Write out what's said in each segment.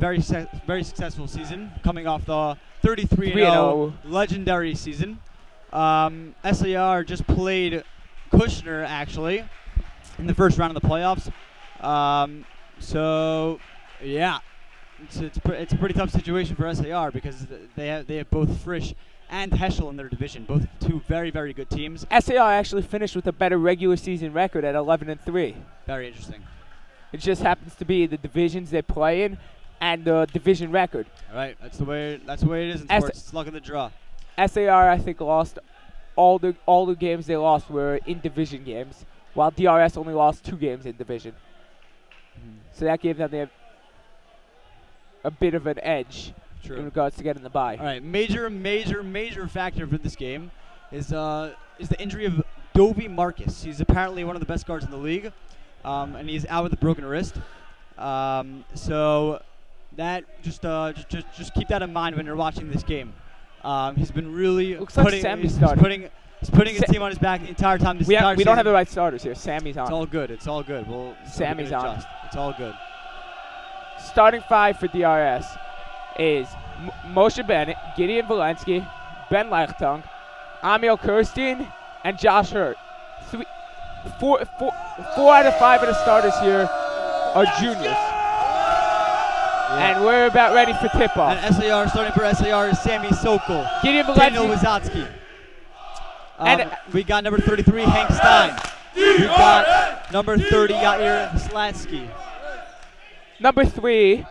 very successful season, coming off the 33-0 legendary season. SAR just played Kushner, actually, in the first round of the playoffs. So, yeah, it's a pretty tough situation for SAR because they have both Frisch and Heschel in their division, both two very, very good teams. SAR actually finished with a better regular season record at 11-3. Very interesting. It just happens to be the divisions they play in and the division record. All right, that's the way it is in sports. It's luck of the draw. SAR, I think, lost all the games they lost were in division games, while DRS only lost 2 games in division. So that gave them a bit of an edge in regards to getting the bye. All right, major factor for this game is the injury of Dovey Marcus. He's apparently one of the best guards in the league, and he's out with a broken wrist. So that just keep that in mind when you're watching this game. He's been really putting his team on his back the entire time. We don't have the right starters here. Sammy's on. It's all good. Sammy's on. It's all good. Starting 5 for DRS is Moshe Bennett, Gideon Valensky, Ben Leichtung, Amiel Kirstein, and Josh Hurt. 4 out of 5 of the starters here are juniors. Yeah. And we're about ready for tip-off. And starting for SAR is Sammy Sokol, Gideon Valensky, Daniel Wazatsky. We got number 33, Hank Stein. We got number 30, Yair Slatsky. Number 3,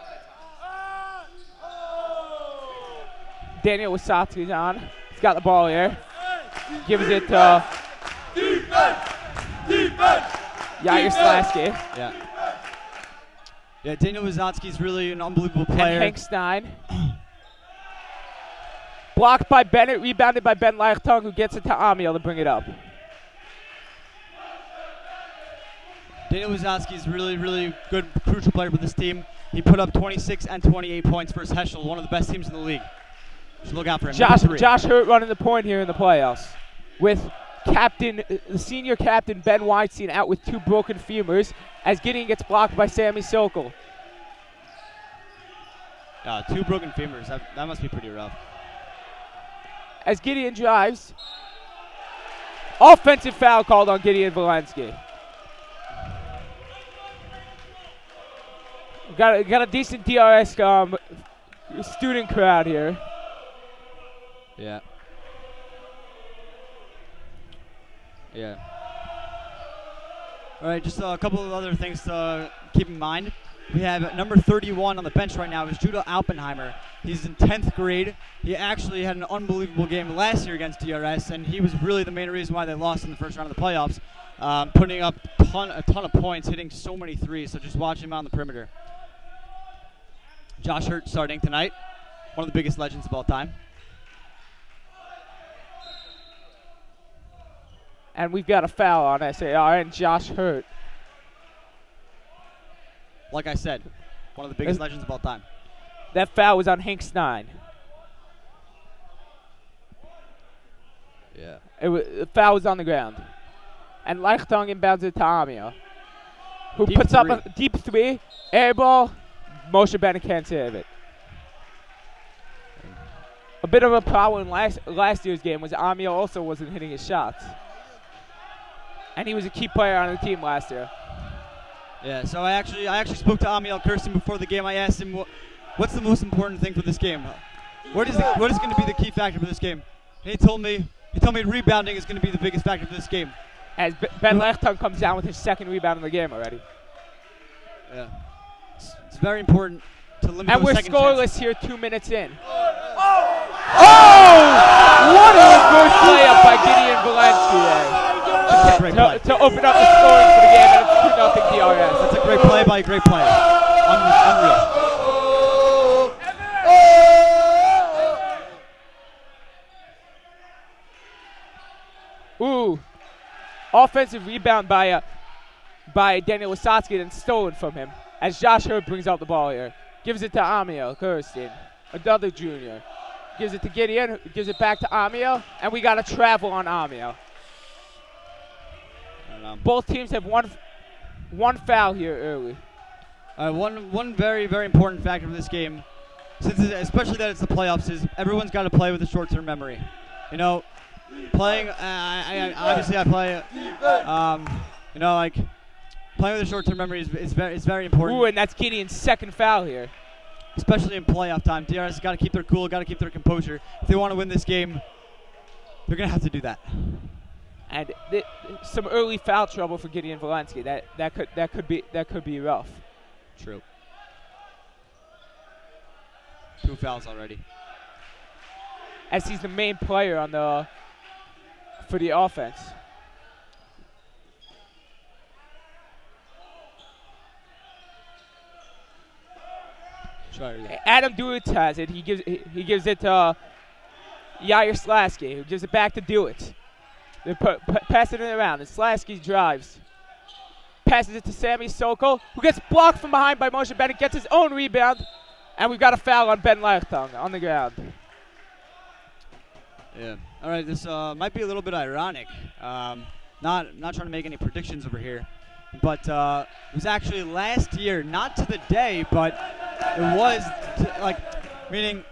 Daniel Wasatsky's on. He's got the ball here. Gives it to Yair Slatsky. Yeah, Daniel Wazatsky's really an unbelievable player. And Hank Stein. Blocked by Bennett, rebounded by Ben Leichtung, who gets it to Amiel to bring it up. Daniel Wazatsky's really, really good, crucial player for this team. He put up 26 and 28 points versus Heschel, one of the best teams in the league. Just look out for him. Josh Hurt running the point here in the playoffs, with the senior captain Ben Weinstein out with 2 broken femurs, as Gideon gets blocked by Sammy Sokol. 2 broken femurs. That must be pretty rough. As Gideon drives, offensive foul called on Gideon Valensky. Got a decent DRS student crowd here. Yeah. All right, just a couple of other things to keep in mind. We have number 31 on the bench right now is Judah Oppenheimer. He's in 10th grade. He actually had an unbelievable game last year against DRS, and he was really the main reason why they lost in the first round of the playoffs, putting up a ton of points, hitting so many threes. So just watch him on the perimeter. Josh Hurt starting tonight, one of the biggest legends of all time. And we've got a foul on SAR and Josh Hurt. Like I said, one of the biggest legends of all time. That foul was on Hank Stein. Yeah. The foul was on the ground. And Leichtung inbounds it to Amiel, who Deep puts three. up a deep 3, air ball. Moshe Bennett can't save it. A bit of a problem last year's game was Amiel also wasn't hitting his shots. And he was a key player on the team last year. Yeah, so I actually spoke to Amiel Kirsten before the game. I asked him what's the most important thing for this game. What is going to be the key factor for this game? And he told me rebounding is going to be the biggest factor for this game. As Ben Leichtung comes down with his 2nd rebound in the game already. Yeah, it's very important to limit. And those we're second scoreless chances. here 2 minutes in. Oh! What a reverse layup by Gideon Valensky there. To open up the scoring for the game, and it's 2-0 DRS. That's a great play by a great player. Unreal. Ooh. Offensive rebound by Daniel Wasatsky and stolen from him as Josh Hurt brings out the ball here. Gives it to Amiel Kirsten, another junior. Gives it to Gideon, gives it back to Amiel, and we got a travel on Amiel. Both teams have one foul here early. One very, very important factor of this game, especially that it's the playoffs, is everyone's got to play with a short-term memory. You know, playing. Obviously, I play. You know, like playing with a short-term memory is very important. Ooh, and that's Gideon's second foul here. Especially in playoff time, DRS has got to keep their cool, got to keep their composure. If they want to win this game, they're gonna have to do that. And some early foul trouble for Gideon Valensky. That could be rough. True. 2 fouls already. As he's the main player on for the offense. Adam Dewitt has it. He gives it to Yair Slasky, who gives it back to Dewitt. They're passing it around, and Slasky drives. Passes it to Sammy Sokol, who gets blocked from behind by Moshe Bennett, gets his own rebound, and we've got a foul on Ben Leichtong on the ground. Yeah. All right. This might be a little bit ironic. Not trying to make any predictions over here, but it was actually last year, not to the day, but it was meaning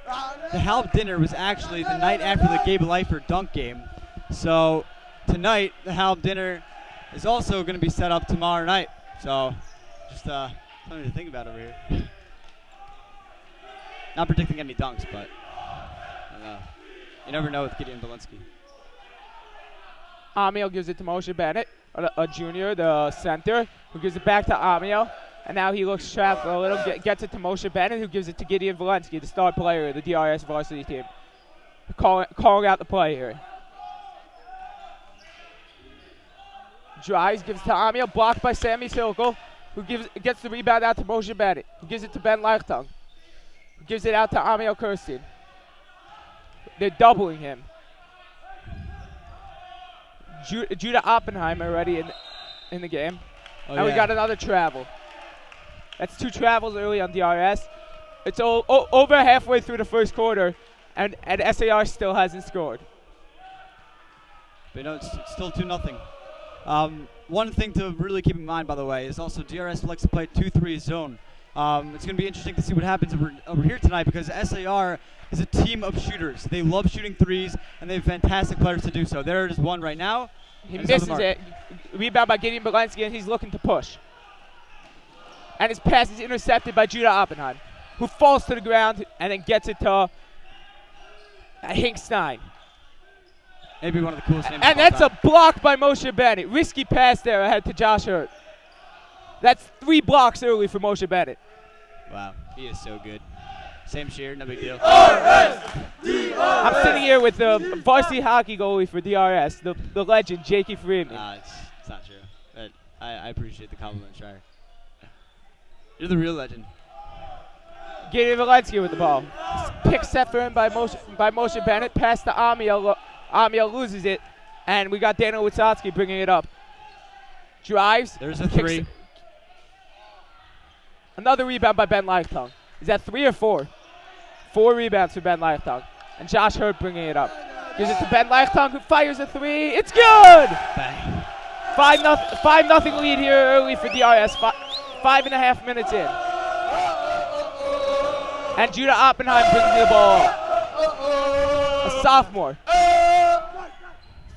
the Halp dinner was actually the night after the Gabe Leifer dunk game. So tonight the Halp dinner is also going to be set up tomorrow night. So just something to think about over here. Not predicting any dunks, but you never know with Gideon Valensky. Amiel gives it to Moshe Bennett, a junior, the center, who gives it back to Amiel. And now he looks trapped a little, gets it to Moshe Bennett, who gives it to Gideon Valensky, the star player of the DRS varsity team. Calling out the play here. Drives, gives it to Amiel, blocked by Sammy Sokol, who gets the rebound out to Moshe Bennett, who gives it to Ben Leichtong, who gives it out to Amiel Kirstein. They're doubling him. Judah Oppenheimer already in the game. And we got another travel. That's 2 travels early on DRS. It's over halfway through the first quarter, and SAR still hasn't scored. But it's still 2-0. One thing to really keep in mind, by the way, is also DRS likes to play 2-3 zone. It's going to be interesting to see what happens over here tonight, because SAR is a team of shooters. They love shooting threes, and they have fantastic players to do so. There is one right now. He misses it. Rebound by Gideon Valensky, and he's looking to push. And his pass is intercepted by Judah Oppenheim, who falls to the ground and then gets it to Hinkstein. Maybe one of the coolest names. And that's a block by Moshe Bennett. Risky pass there ahead to Josh Hurt. That's 3 blocks early for Moshe Bennett. Wow, he is so good. Same shear, no big deal. I'm sitting here with the varsity hockey goalie for DRS, the legend, Jakey Freeman. It's not true. But I appreciate the compliment, Shire. You're the real legend. Gideon Valensky with the ball. Pick set for him by Moshe Bennett. Pass to Amiel. Amiel loses it. And we got Daniel Wysotsky bringing it up. Drives. There's a 3. Another rebound by Ben Leichtong. Is that 3 or 4? 4 rebounds for Ben Leichtong. And Josh Hurt bringing it up. Gives it to Ben Leichtong, who fires a 3. It's good! Bang. 5-0 lead here early for DRS. 5.5 minutes in. And Judah Oppenheim brings the ball up. A sophomore.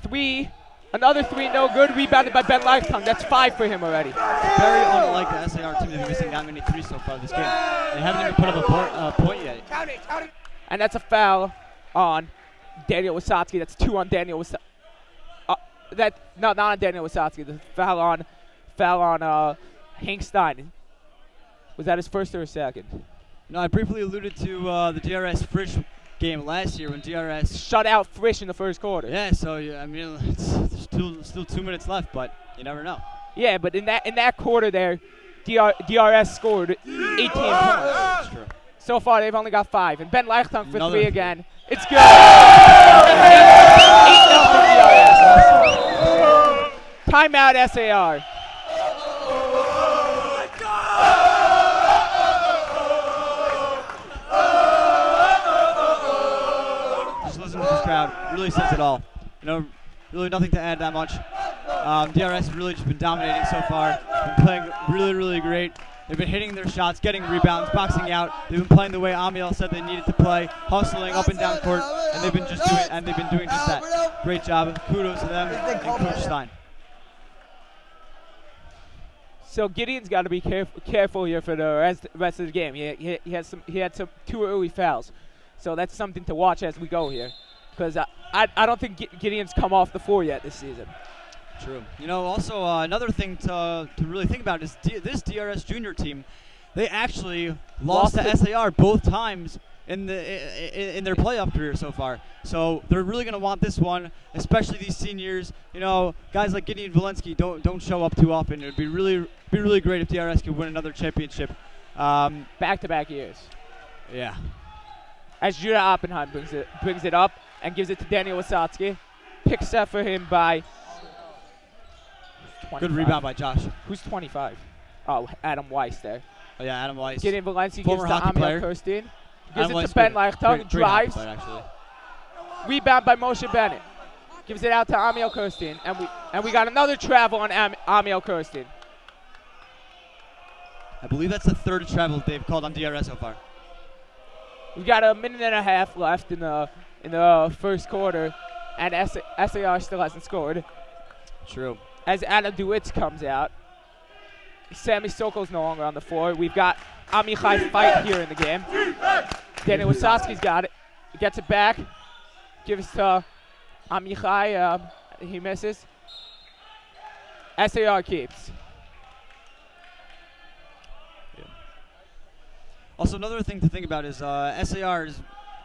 3. Another 3, no good. Rebounded by Ben Leichtong. That's 5 for him already. Very unlike the SAR team to be missing that many 3s so far this game. They haven't even put up a point yet. And that's a foul on Daniel Wysotsky. That's 2 on Daniel Wysotsky. Not on Daniel Wysotsky. The foul on Hinkstein. Was that his first or his second? No, I briefly alluded to the DRS Frisch game last year when DRS shut out Frisch in the first quarter. Yeah, so I mean, there's still 2 minutes left, but you never know. Yeah, but in that quarter there, DRS scored 18 points. That's true. So far, they've only got 5. And Ben Leichtong for 3 again. It's good. 8-0 for DRS. Timeout, SAR. This crowd really says it all. Really nothing to add that much. DRS has really just been dominating so far. Been playing really, really great. They've been hitting their shots, getting rebounds, boxing out. They've been playing the way Amiel said they needed to play, hustling up and down court, and they've been doing just that. Great job. Kudos to them and Coach Stein. So Gideon's got to be careful here for the rest of the game. He had some 2 early fouls, so that's something to watch as we go here, because I don't think Gideon's come off the floor yet this season. True. You know, also another thing to really think about is this DRS junior team. They actually lost to SAR both times in their playoff career so far. So they're really going to want this one, especially these seniors. You know, guys like Gideon Valensky don't show up too often. It would be really great if DRS could win another championship. Back-to-back years. Yeah. As Judah Oppenheim brings it up and gives it to Daniel Wasatsky. Picks up for him by 25. Good rebound by Josh. Who's 25? Oh, Adam Weiss there. Oh, yeah, Adam Weiss. Gideon Valensky Former gives to hockey Amir player. Kirstein. Gives Adam it Weiss, to Ben Leichtung. Drives. Player, actually. Rebound by Moshe Bennett. Gives it out to Amiel Kirstein. And we got another travel on Amiel Kirstein. I believe that's the 3rd travel they've called on DRS so far. We got a minute and a half left in the first quarter, and SAR still hasn't scored. True. As Adam DeWitz comes out, Sammy Sokol's no longer on the floor. We've got Amichai Fight here in the game. Daniel Wasatsky's got it. He gets it back. Gives to Amichai. He misses. SAR keeps. Also, another thing to think about is SAR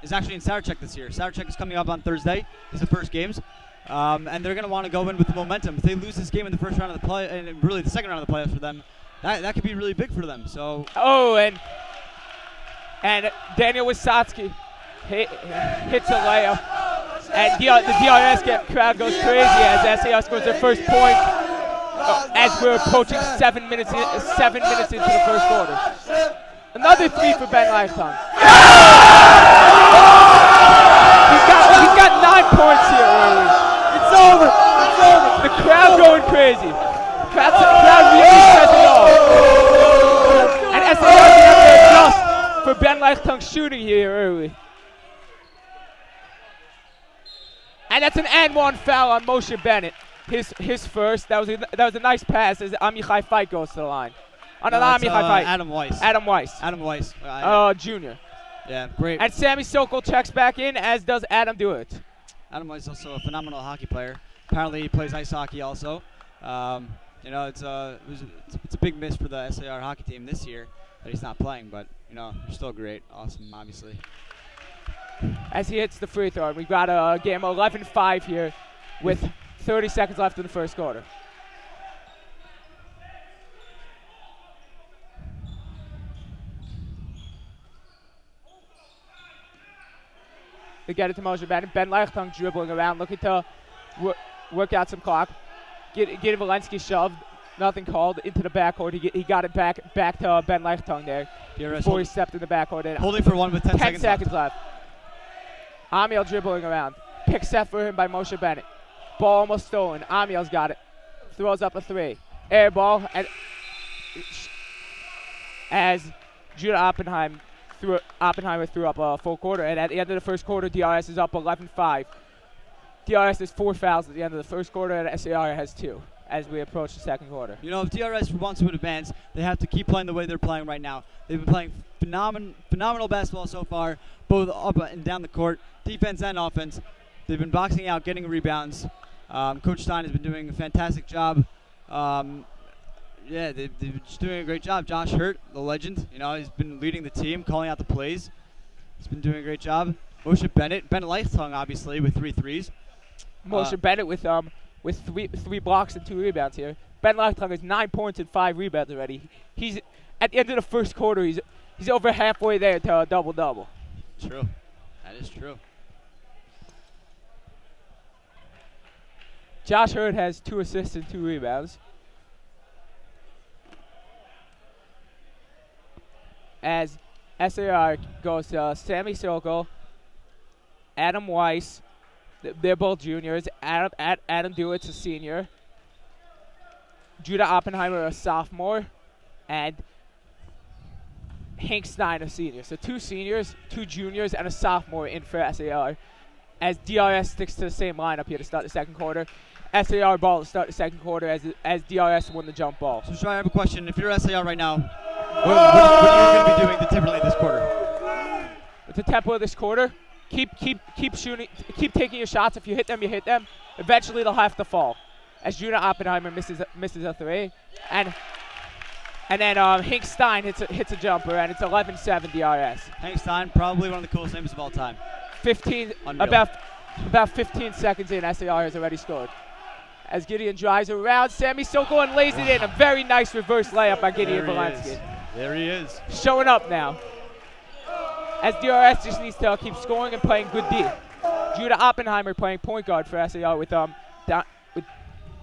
is actually in Sarachek this year. Sarachek is coming up on Thursday. It's the first games. And they're going to want to go in with the momentum. If they lose this game in the first round of the play, and really the second round of the playoffs for them, that could be really big for them. So. Oh, and Daniel Wasatsky hits a layup, and the DRS crowd goes crazy as SAR scores their first point. As we're approaching 7 minutes into the first quarter. Another 3 for Ben Leichtung. He's got 9 points here early. It's over. The crowd going crazy. Crowd really stressing off. And SAR have to adjust for Ben Leichtung shooting here early. And that's an and 1 foul on Moshe Bennett. His first. That was a nice pass as Amichai Fight goes to the line. On an Amichai Fight. Adam Weiss. Adam Weiss. Junior. Yeah, great. And Sammy Sokol checks back in, as does Adam DeWitt. Adam Weiss is also a phenomenal hockey player. Apparently he plays ice hockey also. You know, it's a big miss for the SAR hockey team this year that he's not playing, but you know, they're still great, awesome, obviously. As he hits the free throw, we've got a game 11-5 here with 30 seconds left in the first quarter. They get it to Moshe Bennett. Ben Leichtung dribbling around, looking to work out some clock. Get Valensky shoved. Nothing called into the backcourt. He got it back to Ben Leichtung there before he stepped in the backcourt. Holding for one with 10 seconds left. Amiel dribbling around. Pick set for him by Moshe Bennett. Ball almost stolen. Amiel's got it. Throws up a 3. Air ball. And as Judah Oppenheimer threw up a full quarter, and at the end of the first quarter, DRS is up 11-5. DRS has 4 fouls at the end of the first quarter, and SAR has 2 as we approach the second quarter. You know, if DRS wants to advance, they have to keep playing the way they're playing right now. They've been playing phenomenal basketball so far, both up and down the court, defense and offense. They've been boxing out, getting rebounds. Coach Stein has been doing a fantastic job. Yeah, they're just doing a great job. Josh Hurt, the legend, you know, he's been leading the team, calling out the plays. He's been doing a great job. Moshe Bennett, Ben Leichtung, obviously, with 3 threes. Moshe Bennett with three blocks and 2 rebounds here. Ben Leichtung has 9 points and 5 rebounds already. He's at the end of the first quarter. He's over halfway there to a double-double. True, that is true. Josh Hurt has 2 assists and 2 rebounds. As SAR goes to Sammy Sokol, Adam Weiss. They're both juniors. Adam DeWitt's a senior. Judah Oppenheimer, a sophomore. And Hank Stein, a senior. So 2 seniors, 2 juniors, and a sophomore in for SAR. As DRS sticks to the same lineup here to start the second quarter. SAR ball to start the second quarter as DRS won the jump ball. So, Shai, I have a question. If you're SAR right now, what are you going to be doing differently this quarter? With the tempo of this quarter, keep shooting, keep taking your shots. If you hit them, you hit them. Eventually, they'll have to fall. As Judah Oppenheimer misses a 3, and then Hank Stein hits a jumper, and it's 11-7 DRS. Hank Stein, probably one of the coolest names of all time. 15, Unreal. about 15 seconds in, SAR has already scored. As Gideon drives around, Sammy Sokol and lays it in. A very nice reverse layup by Gideon Valensky. There he is. Showing up now. As DRS just needs to keep scoring and playing good D. Judah Oppenheimer playing point guard for SAR with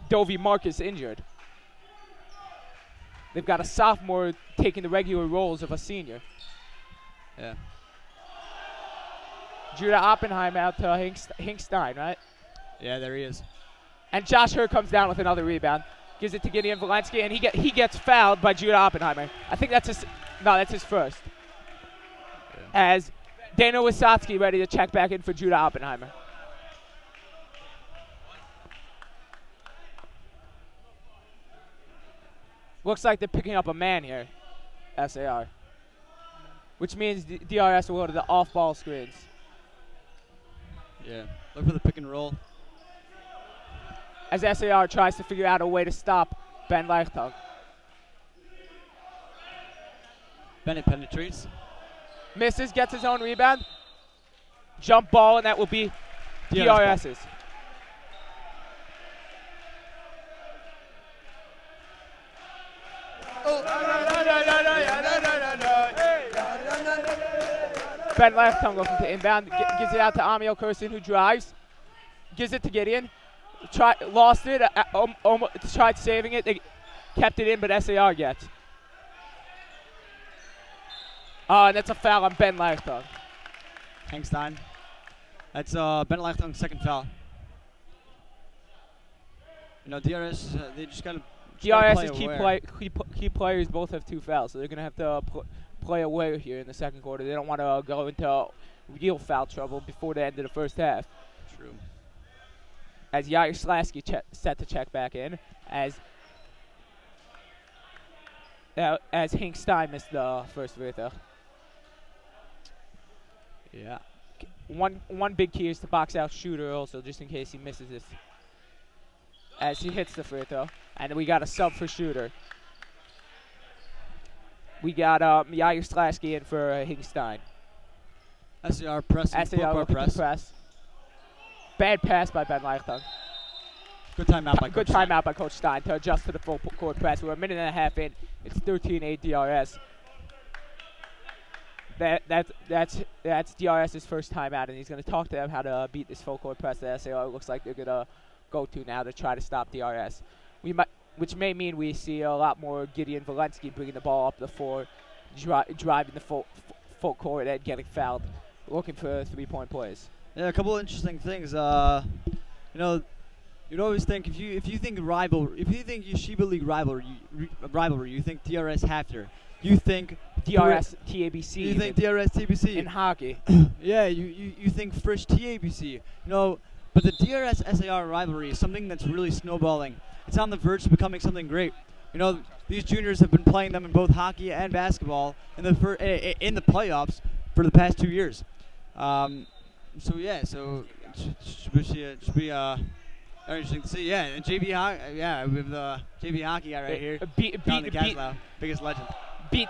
Dovey Marcus injured. They've got a sophomore taking the regular roles of a senior. Yeah. Judah Oppenheimer out to Hank Stein, right? Yeah, there he is. And Josh Hurd comes down with another rebound. Gives it to Gideon Valensky, and he gets fouled by Judah Oppenheimer. I think that's his first. Yeah. As Dana Wisotsky ready to check back in for Judah Oppenheimer. Looks like they're picking up a man here, SAR. Which means DRS will go to the off-ball screens. Yeah, look for the pick and roll. As SAR tries to figure out a way to stop Ben Leichtag. Bennett penetrates. Misses, gets his own rebound. Jump ball, and that will be DRS's. Ben Leichtag looking to inbound, gives it out to Amiel Kirsten, who drives. Gives it to Gideon. Lost it, tried saving it. They kept it in, but SAR gets. And that's a foul on Ben Leichtag. Hank Stein. That's Ben Leichtag's second foul. You know, DRS, they just got to DRS is key players. Both have 2 fouls, so they're going to have to play away here in the second quarter. They don't want to go into real foul trouble before the end of the first half. True. As Yair Slasky set to check back in, as Hank Stein missed the first free throw. Yeah. One big key is to box out Shooter also, just in case he misses this. As he hits the free throw, and we got a sub for Shooter. We got Yair Slasky in for Hank Stein. SAR press. SAR looking to press. Bad pass by Ben Leichtag. Good timeout by Coach Good timeout by Coach Stein to adjust to the full court press. We're a minute and a half in. It's 13-8 DRS. That's DRS's first timeout, and he's going to talk to them how to beat this full court press that SAR looks like they're going to go to now to try to stop DRS. Which may mean we see a lot more Gideon Valensky bringing the ball up the floor, driving the full court and getting fouled, looking for 3-point plays. Yeah, a couple of interesting things. You know, you'd always think if you think Yeshiva League rivalry, you think DRS Hafter. You think DRS TABC. You think DRS TBC in hockey. Yeah, you think Frisch TABC. You know, but the DRS SAR rivalry is something that's really snowballing. It's on the verge of becoming something great. You know, these juniors have been playing them in both hockey and basketball in the playoffs for the past 2 years. So it should be very interesting to see. Yeah, and JV hockey. Yeah, we have the JV hockey guy right here. John Caslow, biggest legend. Beat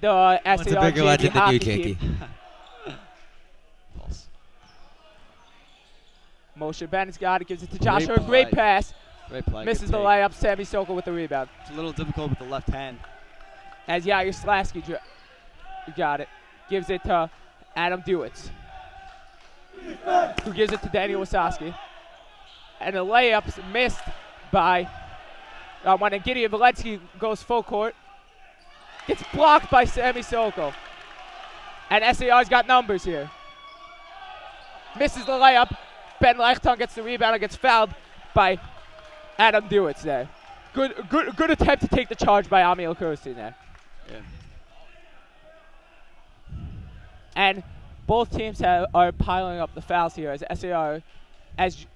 the SAR What's a bigger legend than you, Jakey? False. Moshe Bennett's got it. Gives it to Josh Hurd. Great pass. Great play. Misses the layup. Sammy Sokol with the rebound. It's a little difficult with the left hand. As Yair Slasky got it. Gives it to Adam Dewitz, who gives it to Daniel Wasowski. And the layup's missed by when Gideon Valensky goes full court. Gets blocked by Sammy Sokol. And SAR's got numbers here. Misses the layup. Ben Leichtag gets the rebound and gets fouled by Adam Dewitz there. Good attempt to take the charge by Amiel Kirsten there. Yeah. And both teams are piling up the fouls here as SAR has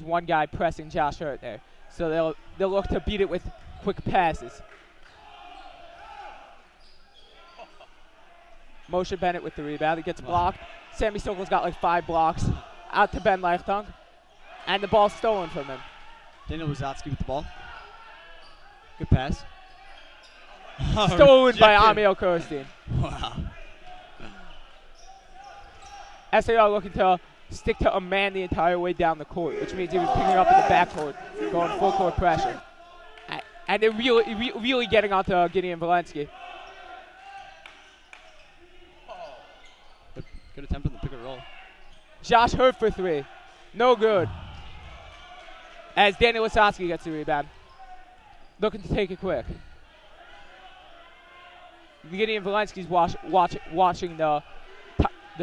one guy pressing Josh Hurt there. So they'll look to beat it with quick passes. Moshe Bennett with the rebound. He gets blocked. Sammy Sokol's got like 5 blocks. Out to Ben Leichtung. And the ball's stolen from him. Daniel Wazowski with the ball. Good pass. Stolen by Amiel Kirstein. Wow. SAR looking to stick to a man the entire way down the court, which means he was picking up in the backcourt, going full court pressure. And they're really getting onto Gideon Valensky. Good attempt on the pick and roll. Josh Hurt for 3. No good. As Daniel Wazowski gets the rebound. Looking to take it quick. Gideon Valensky's watching the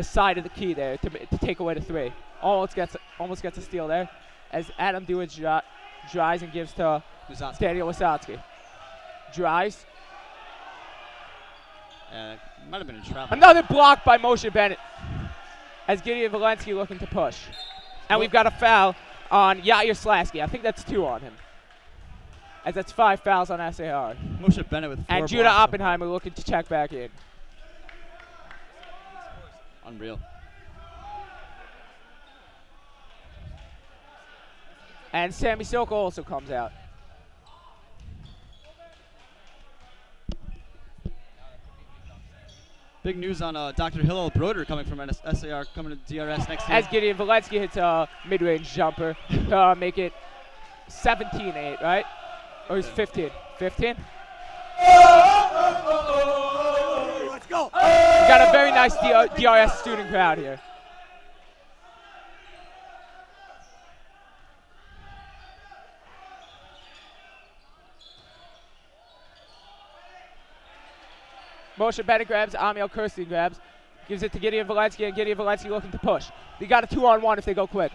side of the key there to take away the 3. Almost gets a steal there. As Adam Dewitt drives and gives to Daniel Wazowski. Drives. Might have been a trap. Another block by Moshe Bennett. As Gideon Valensky looking to push. And we've got a foul on Yair Slasky. I think that's 2 on him. As that's 5 fouls on SAR. Moshe Bennett with 4 And Judah Oppenheimer looking to check back in. Unreal. And Sammy Sokol also comes out. Big news on Dr. Hillel Broder coming from SAR, coming to DRS next year. As Gideon Valensky hits a mid-range jumper to make it 17-8, right? Or is 15? 15? Let's go! We got a very nice DRS student crowd here. Moshe Bennett grabs, Amiel Kirstein grabs, gives it to Gideon Valensky, and Gideon Valensky looking to push. They got a 2-on-1 if they go quick.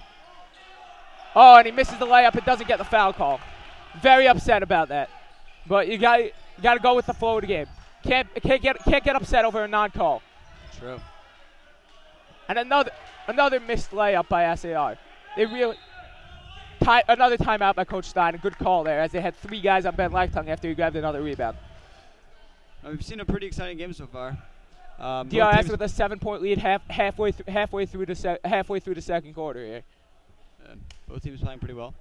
Oh, and he misses the layup and doesn't get the foul call. Very upset about that. But you got to go with the flow of the game. Can't get upset over a non-call. True. And another missed layup by SAR. They really another timeout by Coach Stein. A good call there as they had 3 guys on Ben Leichtung after he grabbed another rebound. We've seen a pretty exciting game so far. DRS with a 7-point lead halfway through the second quarter here. Both teams playing pretty well.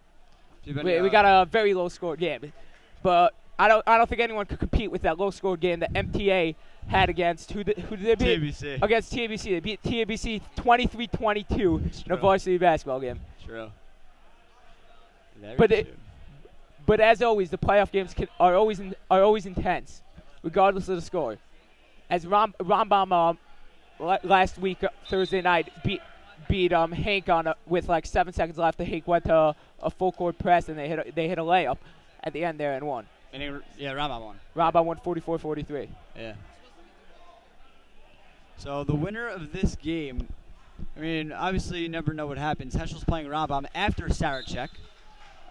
We got a very low-scored game, but I don't think anyone could compete with that low-scored game that MTA had against who did they beat? TBC. Against TBC. They beat TBC 23-22 in a varsity basketball game. True. But as always, the playoff games are always intense, regardless of the score. As Rambam last week Thursday night beat Hank with like 7 seconds left. Hank went to a full court press and they hit a layup at the end there and won. Rambam won. Rambam won 44-43. Yeah. So the winner of this game, I mean, obviously you never know what happens. Heschel's playing Rambam after Sarachek.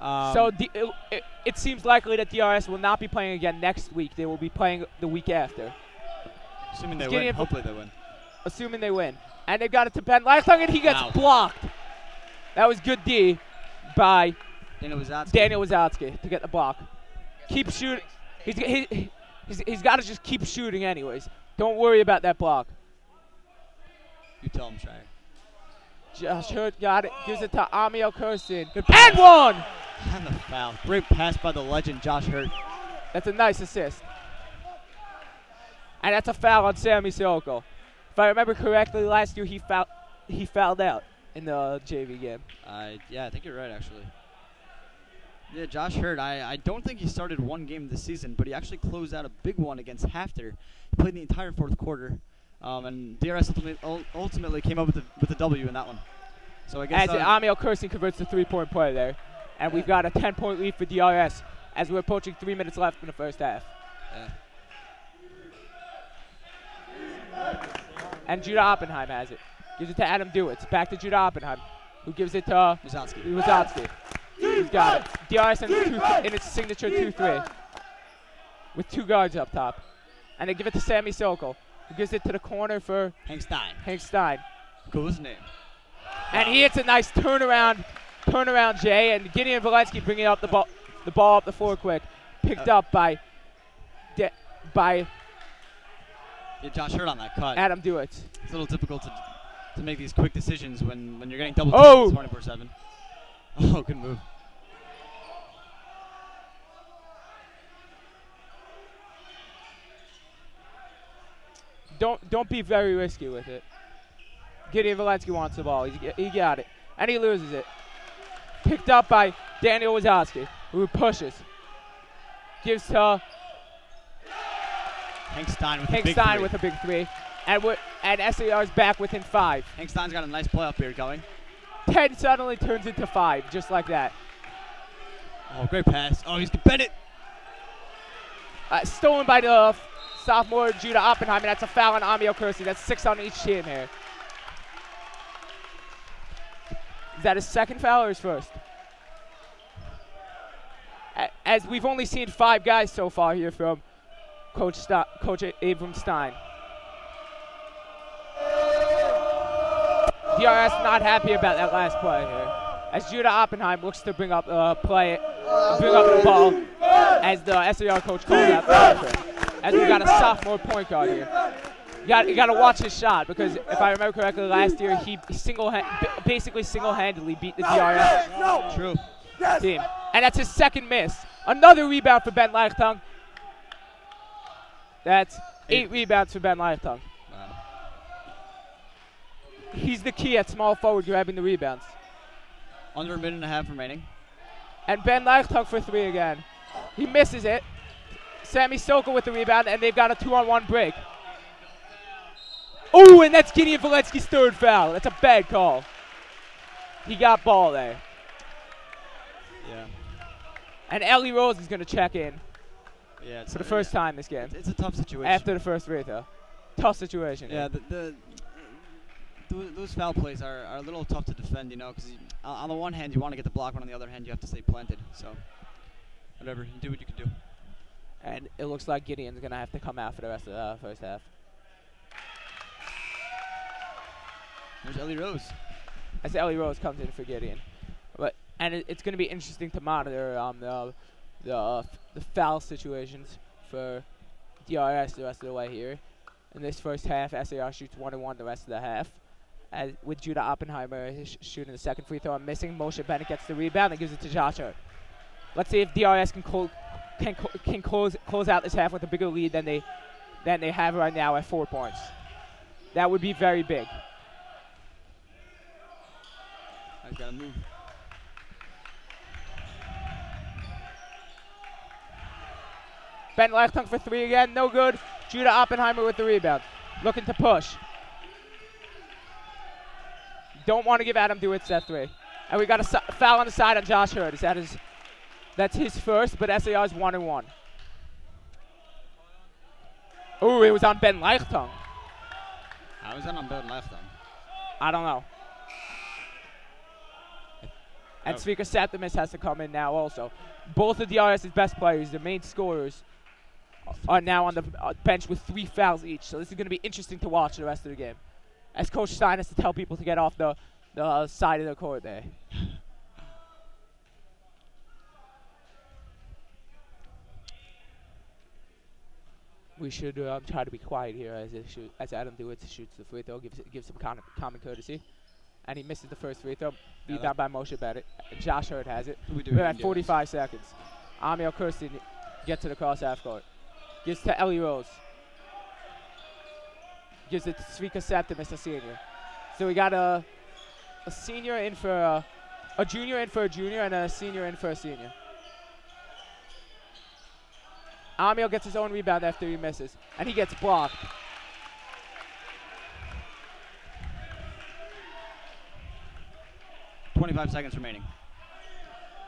So it seems likely that DRS will not be playing again next week. They will be playing the week after. Assuming they win. Hopefully they win. Assuming they win. And they've got it to Ben Leichtung, and he gets blocked. That was good D by Daniel Wazowski to get the block. Keep shooting. He's got to just keep shooting anyways. Don't worry about that block. You tell him, Shire. Josh Hurt got it. Gives it to Amiel Kirstein. And one! And the foul. Great pass by the legend, Josh Hurt. That's a nice assist. And that's a foul on Sammy Sokol. If I remember correctly, last year he fouled out in the JV game. Yeah, I think you're right, actually. Yeah, Josh Hurt, I don't think he started one game this season, but he actually closed out a big one against Hafter. He played the entire fourth quarter, and DRS ultimately came up with the W in that one. So I guess as Amiel Kirstein converts the 3-point play there, and we've got a 10-point lead for DRS as we're approaching 3 minutes left in the first half. Yeah. And Judah Oppenheim has it. Gives it to Adam Dewitt. Back to Judah Oppenheim, who gives it to Wazowski. He's got it. DRS in its signature 2-3 with 2 guards up top. And they give it to Sammy Sokol, who gives it to the corner for Hank Stein. Hank Stein. Coolest name. And he hits a nice turnaround Jay, and Gideon Valensky bringing up the ball up the floor quick. Picked up by Josh Hurt on that cut. Adam Dewitt. It's a little difficult to make these quick decisions when you're getting double teamed 24/7. Oh, good move. Don't be very risky with it. Gideon Valensky wants the ball. He got it. And he loses it. Picked up by Daniel Wazowski, who pushes. Gives to Hank Stein with a big three. And SAR's back within 5. Hank Stein's got a nice play up here going. 10 suddenly turns into 5, just like that. Oh, great pass. Oh, he's Bennett. Stolen by the sophomore Judah Oppenheimer. That's a foul on Amiel Kersey. That's 6 on each team here. Is that his second foul or his first? As we've only seen 5 guys so far here from Coach Abram Stein. DRS not happy about that last play here. As Judah Oppenheim looks to bring up the ball as the SAR coach calls out for him. As we got a sophomore point guard here. You got to watch his shot, because if I remember correctly, last year he basically single-handedly beat the DRS team. And that's his second miss. Another rebound for Ben Leichtung. That's 8 rebounds for Ben Leichtung. Wow. He's the key at small forward, grabbing the rebounds. Under a minute and a half remaining. And Ben Leichtung for 3 again. He misses it. Sammy Sokol with the rebound, and they've got a 2-on-1 break. Oh, and that's Gideon Valensky's 3rd foul. That's a bad call. He got ball there. Yeah. And Ellie Rose is going to check in for the first time this game. It's a tough situation. After the first free throw. Tough situation. Yeah, those foul plays are a little tough to defend, because on the one hand you want to get the block, but on the other hand you have to stay planted. So, whatever, you do what you can do. And it looks like Gideon's going to have to come out for the rest of the first half. There's Ellie Rose. As Ellie Rose comes in for Gideon. And it's going to be interesting to monitor the foul situations for DRS the rest of the way here. In this first half, SAR shoots 1-1 the rest of the half. With Judah Oppenheimer shooting the second free throw and missing, Moshe Bennett gets the rebound and gives it to Josh Hurt. Let's see if DRS can close out this half with a bigger lead than they have right now at 4 points. That would be very big. I've got to move. Ben Leichtung for 3 again, no good. Judah Oppenheimer with the rebound, looking to push. Don't want to give Adam Dewitt that 3. And we got a foul on the side on Josh Hurt. That's his first, but SAR's 1-1. Oh, it was on Ben Leichtung. How was that on Ben Leichtung? I don't know. And Svika Septimus has to come in now also. Both of DRS's best players, the main scorers, are now on the bench with 3 fouls each. So this is going to be interesting to watch the rest of the game, as Coach Stein has to tell people to get off the side of the court there. We should try to be quiet here as Adam Dewitt shoots the free throw, gives some common courtesy. And he misses the first free throw. Rebound by Moshe Bennett. Josh Hurt has it. We're at 45 seconds. Amiel Kirsten gets to the cross half court. Gives to Ellie Rose. Gives it to Svika Septimus, a senior. So we got a senior in for a junior in for a junior, and a senior in for a senior. Amiel gets his own rebound after he misses, and he gets blocked. .25 seconds remaining.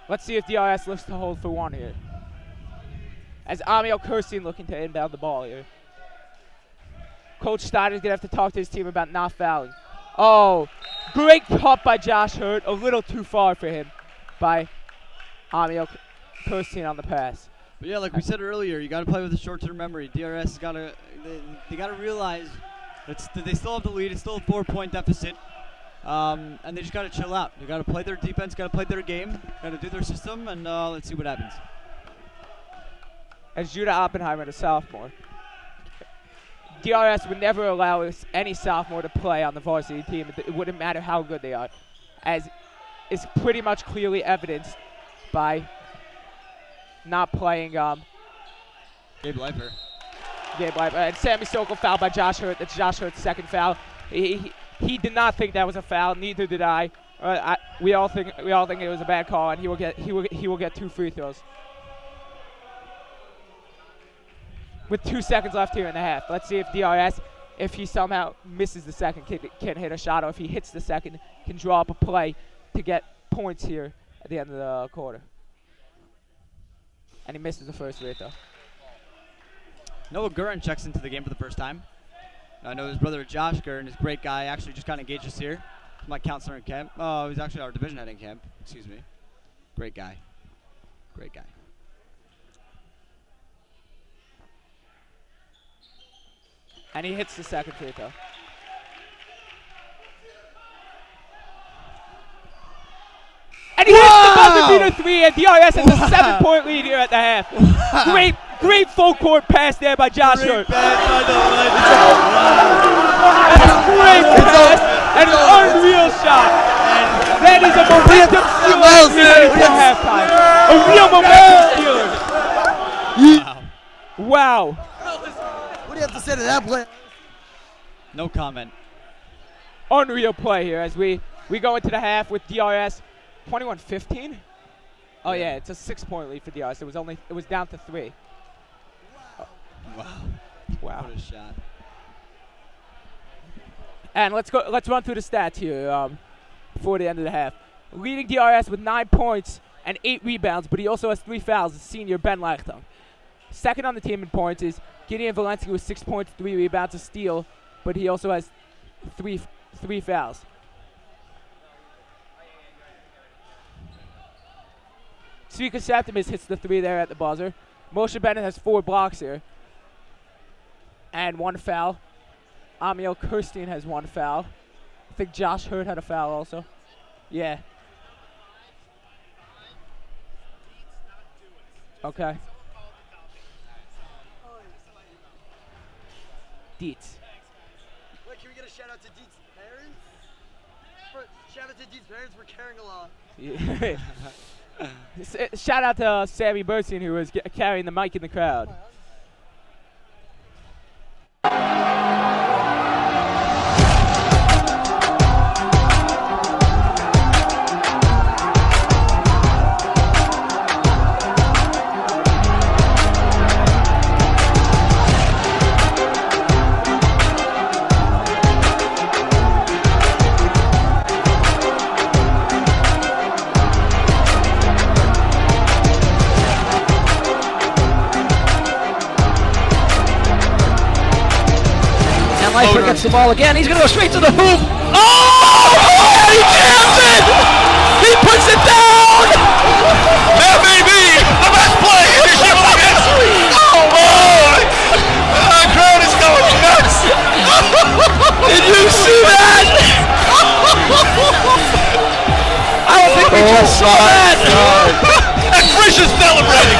Let's see if DRS looks to hold for 1 here. As Amiel Kirstein looking to inbound the ball here. Coach Steiner is going to have to talk to his team about not fouling. Oh, great cut by Josh Hurt. A little too far for him by Amiel Kirstein on the pass. But yeah, like we said earlier, you got to play with a short-term memory. DRS has got to, they got to realize they still have the lead. It's still a 4-point deficit, and they just got to chill out. They got to play their defense, got to play their game, got to do their system, and let's see what happens. As Judah Oppenheimer, the sophomore, DRS would never allow any sophomore to play on the varsity team. It wouldn't matter how good they are, as is pretty much clearly evidenced by not playing Gabe Leiper. And Sammy Sokol fouled by Josh Hurt. That's Josh Hurt's second foul. He did not think that was a foul. Neither did I. We all think it was a bad call, and he will get 2 free throws. With 2 seconds left here in the half. Let's see if DRS, if he somehow misses the second, can hit a shot, or if he hits the second, can draw up a play to get points here at the end of the quarter. And he misses the first free throw. Noah Gurin checks into the game for the first time. I know his brother Josh Gurin is a great guy. Actually just got engaged this year. He's my counselor in camp. Oh, he's actually our division head in camp. Excuse me. Great guy. Great guy. And he hits the second free throw. And he hits the buzzer beater 3, and DRS has a 7-point lead here at the half. Great full court pass there by Josh Hurt. That's great pass and an unreal shot. That is a momentum stealer for halftime. A real momentum stealer. Wow. What do you have to say to that play? No comment. Unreal play here as we go into the half with DRS 21-15. Oh yeah, it's a 6-point lead for DRS. It was down to 3. Wow. Wow. What a shot. And let's run through the stats here before the end of the half. Leading DRS with 9 points and 8 rebounds, but he also has 3 fouls. The senior Ben Leichtung. Second on the team in points is Gideon Valensky with 6 points, 3 rebounds, a steal, but he also has three fouls. Svika Septimus hits the 3 there at the buzzer. Moshe Bennett has 4 blocks here. And 1 foul. Amiel Kirstein has 1 foul. I think Josh Hurt had a foul also. Yeah. Okay. Dietz. Wait, can we get a shout out to Deet's parents? Shout out to Deet's parents for caring a lot. Shout out to Sammy Bernstein, who was carrying the mic in the crowd. Leiper gets the ball again. He's going to go straight to the hoop. Oh! He jams it! He puts it down! That may be the best play in Michigan history! Oh, boy! The crowd is going nuts! Did you see that? I don't think we just saw that! And Frisch is celebrating!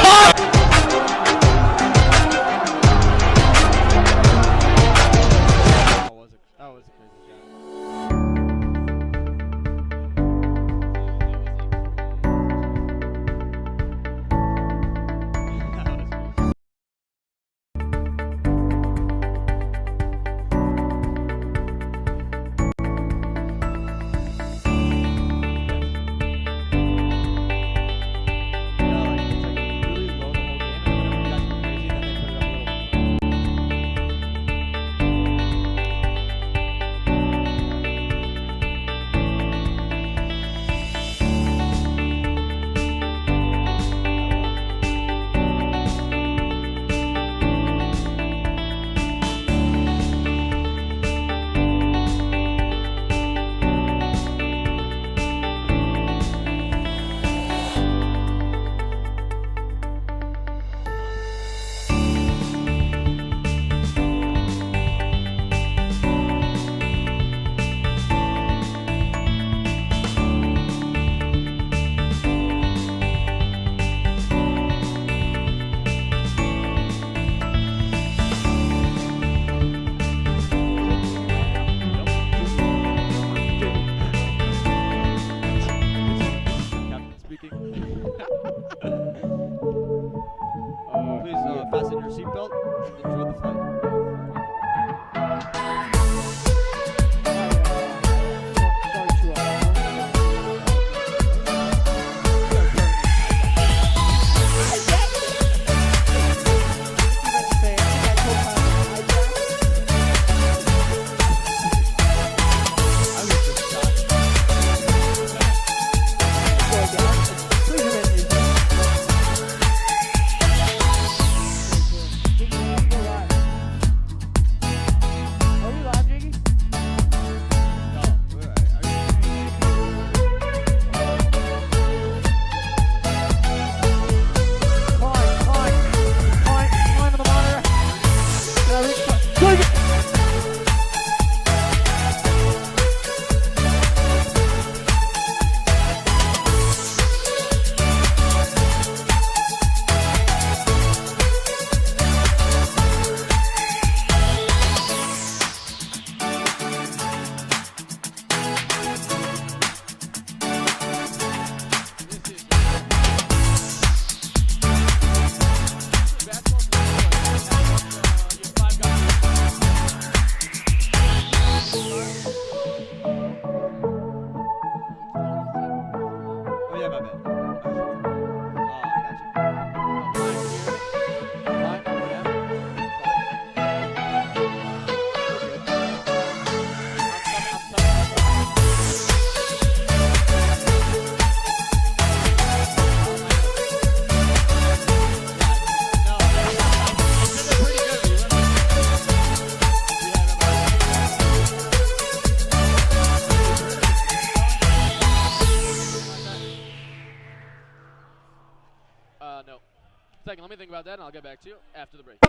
about that, and I'll get back to you after the break.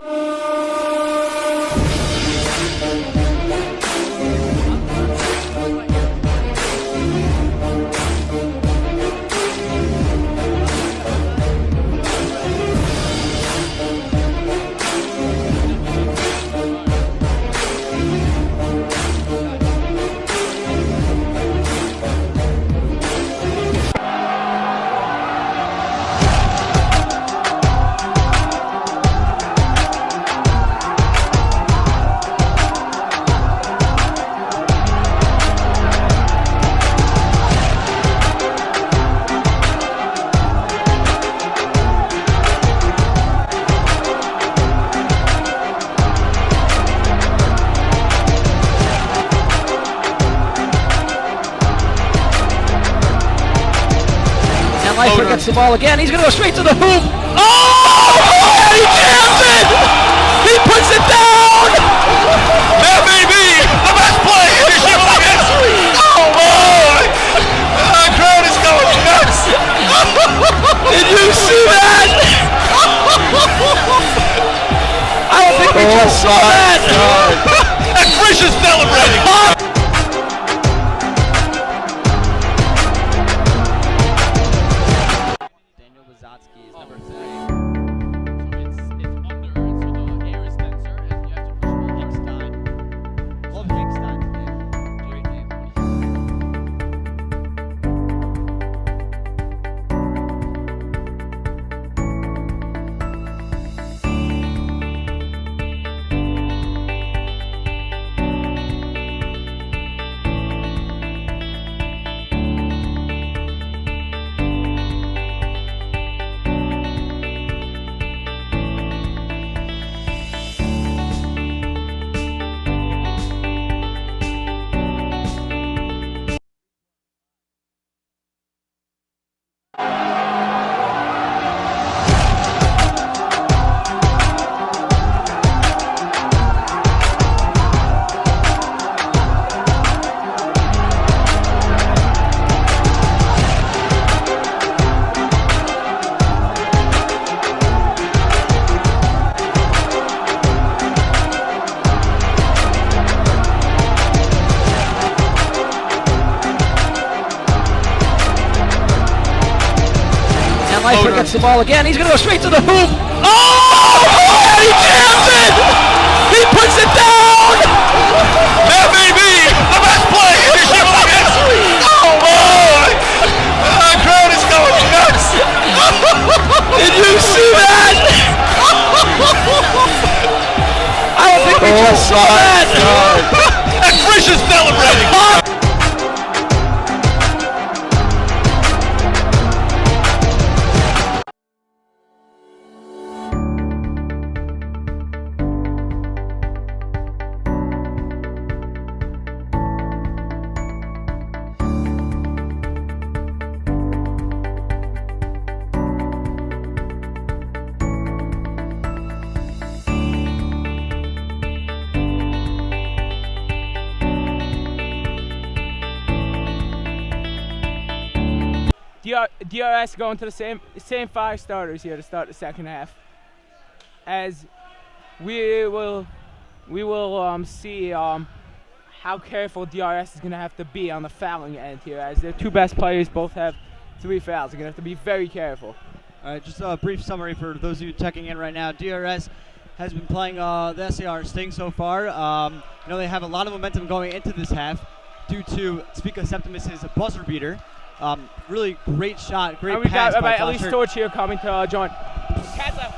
Leifer gets the ball again. He's going to go straight to the hoop. Oh! And he jams it! He puts it down! That may be the best play in UCLA history. Oh boy! The crowd is going nuts. Did you see that? I don't think we just saw that. And Frisch is celebrating. Is Oh, number 3. So it's under, so the air is denser, and you have to push more. Hickstein. Love Hickstein today. Great name. Leifer gets the ball again. He's going to go straight to the hoop. Oh! And he jams it! He puts it down! That may be the best play in UCLA history. Oh boy! The crowd is going nuts. Did you see that? I don't think we just saw that. And Frisch is celebrating. DRS going to the same 5 starters here to start the second half. As we will see how careful DRS is going to have to be on the fouling end here, as their 2 best players both have 3 fouls. They're going to have to be very careful. All right, just a brief summary for those of you checking in right now. DRS has been playing the SAR Sting so far. You know, they have a lot of momentum going into this half due to Spica Septimus's buzzer beater. Really great shot, great and we pass got by at least Josh Storch here coming to join. Kaza.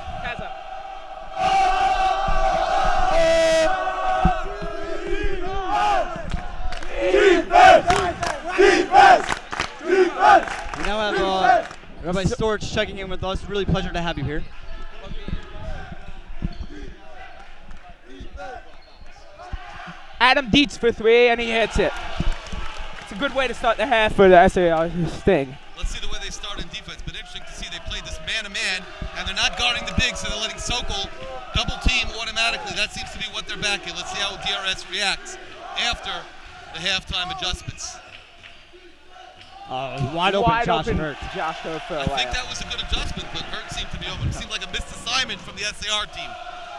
We now have Rabbi Storch checking in with us. Really pleasure to have you here. Adam Dietz for 3, and he hits it. It's a good way to start the half for the SAR Sting. Let's see the way they start in defense. Been interesting to see they played this man-to-man, and they're not guarding the big, so they're letting Sokol double team automatically. That seems to be what they're backing. Let's see how DRS reacts after the halftime adjustments. Wide open Josh Hurt. Josh Hurt for a I think layup. that was a good adjustment, but Hurt seemed to be open. It seemed like a missed assignment from the SAR team.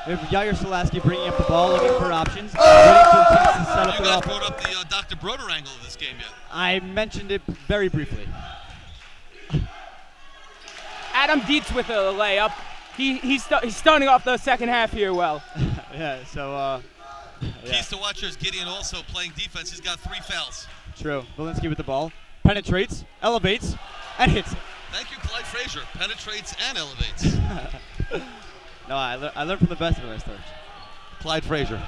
We have Yair Solaski bringing up the ball, looking for options, waiting for the teams to set up You their guys offense. brought up the Dr. Broder angle of this game yet. I mentioned it very briefly. Adam Dietz with a layup. He's starting off the second half here well. Yeah, so, yeah, Keys to watch is Gideon also playing defense. He's got 3 fouls. true. Valinsky with the ball, penetrates, elevates, and hits it. Thank you, Clyde Frazier. Penetrates and elevates. No, I learned from the best of us, Storch. Clyde Frazier.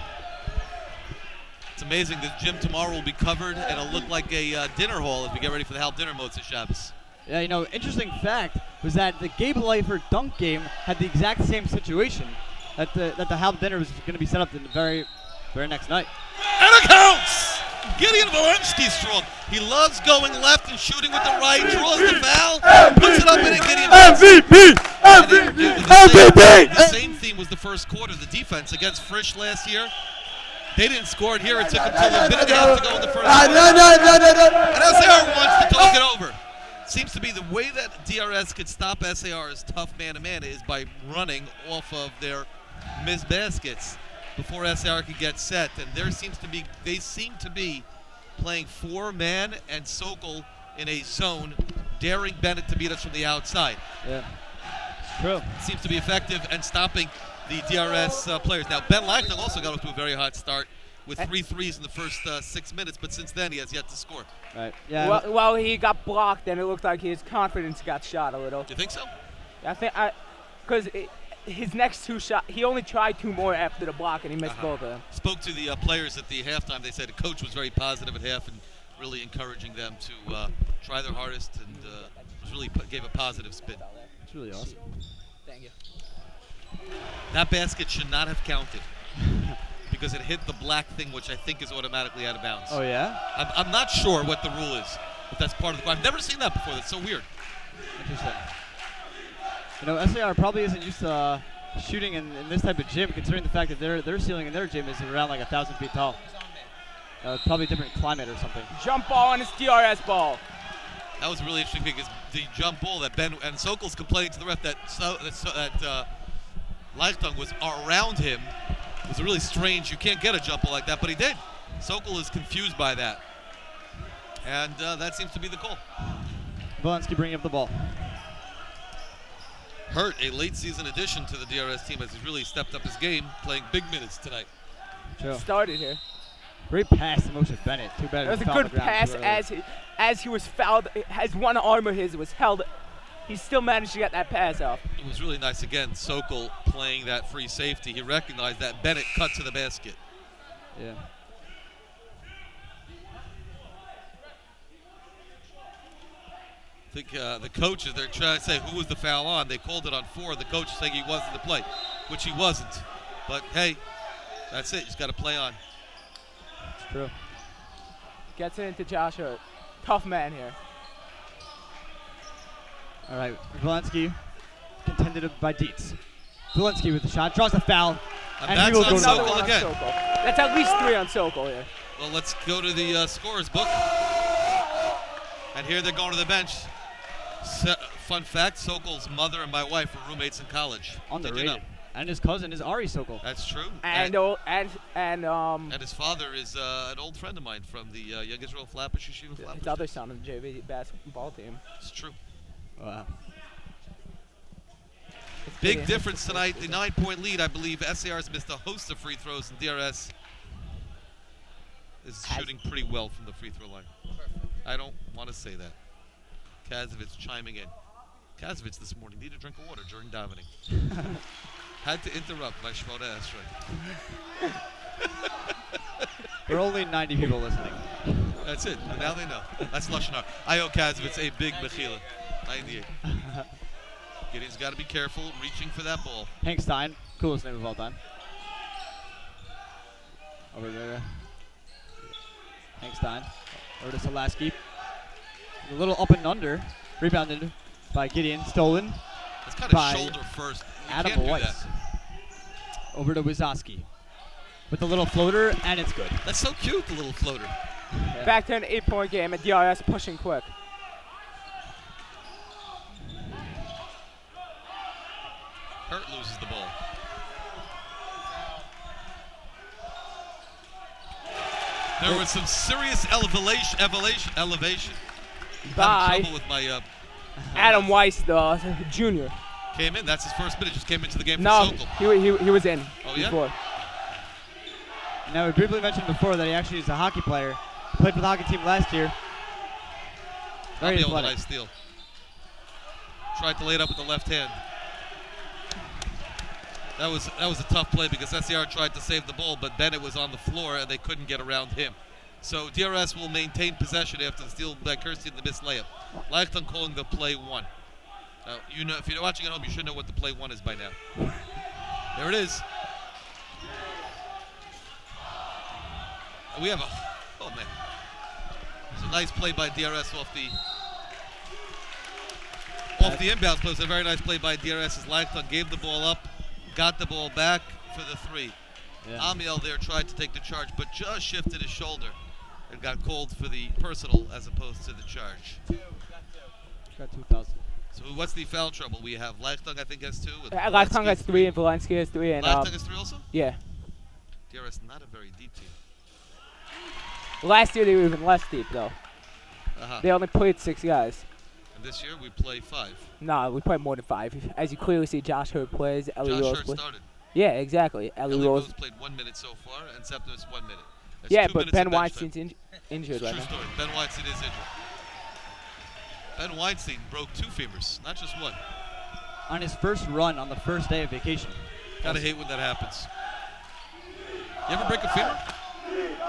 It's amazing. The gym tomorrow will be covered, and it'll look like a dinner hall as we get ready for the Hal Dinner Motzei Shabbos. Yeah, you know, interesting fact was that the Gabe Leifer dunk game had the exact same situation. That the Hal Dinner was going to be set up the very next night. And it counts! Gideon Valensky's strong. He loves going left and shooting with the right, draws the foul, puts it up in it. Gideon MVP! MVP! The same theme was the first quarter. The defense against Frisch last year. They didn't score it here. It took until a minute and a half to go in the first quarter. And SAR wants to talk it over. Seems to be the way that DRS could stop SAR's tough man-to-man is by running off of their missed baskets before SAR could get set. And they seem to be playing 4-man and Sokol in a zone, daring Bennett to beat us from the outside. Yeah, it's true. Seems to be effective and stopping the DRS players. Now, Ben Lackner also got off to a very hot start with 3 threes in the first 6 minutes, but since then he has yet to score. Right. Yeah. Well, he got blocked, and it looked like his confidence got shot a little. Do you think so? I think because his next 2 shots, he only tried 2 more after the block, and he missed both of them. Spoke to the players at the halftime. They said the coach was very positive at half and really encouraging them to try their hardest and really gave a positive spin. It's really awesome. Thank you. That basket should not have counted because it hit the black thing, which I think is automatically out of bounds. Oh, yeah? I'm not sure what the rule is, if that's part of the. I've never seen that before. That's so weird. Interesting. You know, SAR probably isn't used to shooting in this type of gym, considering the fact that their ceiling in their gym is around like 1,000 feet tall. Probably a different climate or something. Jump ball on his DRS ball. That was really interesting because the jump ball that Ben and Sokol's complaining to the ref that Leichtung was around him was really strange. You can't get a jump ball like that, but he did. Sokol is confused by that. And that seems to be the call. Valensky bringing up the ball. Hurt, a late season addition to the DRS team, as he's really stepped up his game, playing big minutes tonight. True. Started here. Great pass to Moshe Bennett. Too bad. It was a good pass as he was fouled. As one arm of his was held, he still managed to get that pass off. It was really nice again. Sokol playing that free safety. He recognized that Bennett cut to the basket. Yeah. I think the coaches, they're trying to say who was the foul on. They called it on 4. The coach is saying he wasn't to play, which he wasn't. But hey, that's it. He's got to play on. It's true. Gets it into Joshua. Tough man here. All right, Valensky contended by Dietz. Valensky with the shot, draws the foul, and he will go on to Sokol the on again. Sokol. That's at least 3 on Sokol here. Well, let's go to the scorer's book. And here they're going to the bench. Fun fact, Sokol's mother and my wife were roommates in college. Underrated. Did you know? And his cousin is Ari Sokol. That's true. And his father is an old friend of mine from the Young Israel Flatbush Yeshiva his Flatbush. other son on the JV basketball team. It's true. Wow. Big difference tonight. The 9-point lead, I believe. SAR's missed a host of free throws, and DRS is shooting pretty well from the free throw line. I don't want to say that. Kazovitz chiming in. Kazovitz this morning needed a drink of water during davening. Had to interrupt my Shmona Esrei. There are only 90 people listening. That's it. Now they know. That's Lashon Hara. I owe Kazovitz a big mechila. 98. Gideon's got to be careful reaching for that ball. Hank Stein, coolest name of all time. Over there. Hank Stein. Over to Solaski. A little up and under. Rebounded by Gideon. Stolen. It's kind by of shoulder first. You Adam can't do Weiss. that. Over to Wizoski. With the little floater, and it's good. That's so cute, the little floater. Yeah. Back to an 8-point game, and DRS pushing quick. Kurt loses the ball. There was some serious elevation. I'm By having trouble with my Adam Weiss, the junior. came in. That's his first minute. Just came into the game for No, Sokol. he was in Oh, yeah? before. Now, we briefly mentioned before that he actually is a hockey player. Played for the hockey team last year. Very Amiel with a athletic. nice steal. Tried to lay it up with the left hand. That was a tough play because SAR tried to save the ball, but Bennett was on the floor and they couldn't get around him. So DRS will maintain possession after the steal by Kirsty and the missed layup. Leichton calling the play 1. Now, you know, if you're watching at home, you should know what the play 1 is by now. There it is. And we have oh man. It's a nice play by DRS off the inbound play. It was a very nice play by DRS as Leichton gave the ball up, got the ball back for the 3. Yeah. Amiel there tried to take the charge, but just shifted his shoulder and got called for the personal as opposed to the charge. Got 2,000. So what's the foul trouble? We have Leichton, I think, has 2. and Leichton Valensky has 3 and Valensky has 3. And Leichton has 3 also? yeah. DRS not a very deep team. Last year they were even less deep though. Uh-huh. They only played 6 guys. And this year we play 5. No, we played more than 5. As you clearly see, Josh Hurt plays. Ellie Josh Rose Hurt plays. started. Yeah, exactly. Ellie Rose. Rose played 1 minute so far, and Septimus 1 minute. That's Yeah, 2 but minutes Ben of bench time. Weinstein's injured right True now. story. Ben Weinstein is injured. Ben Weinstein broke 2 femurs, not just 1. On his first run on the first day of vacation. Gotta hate when that happens. You ever break a femur?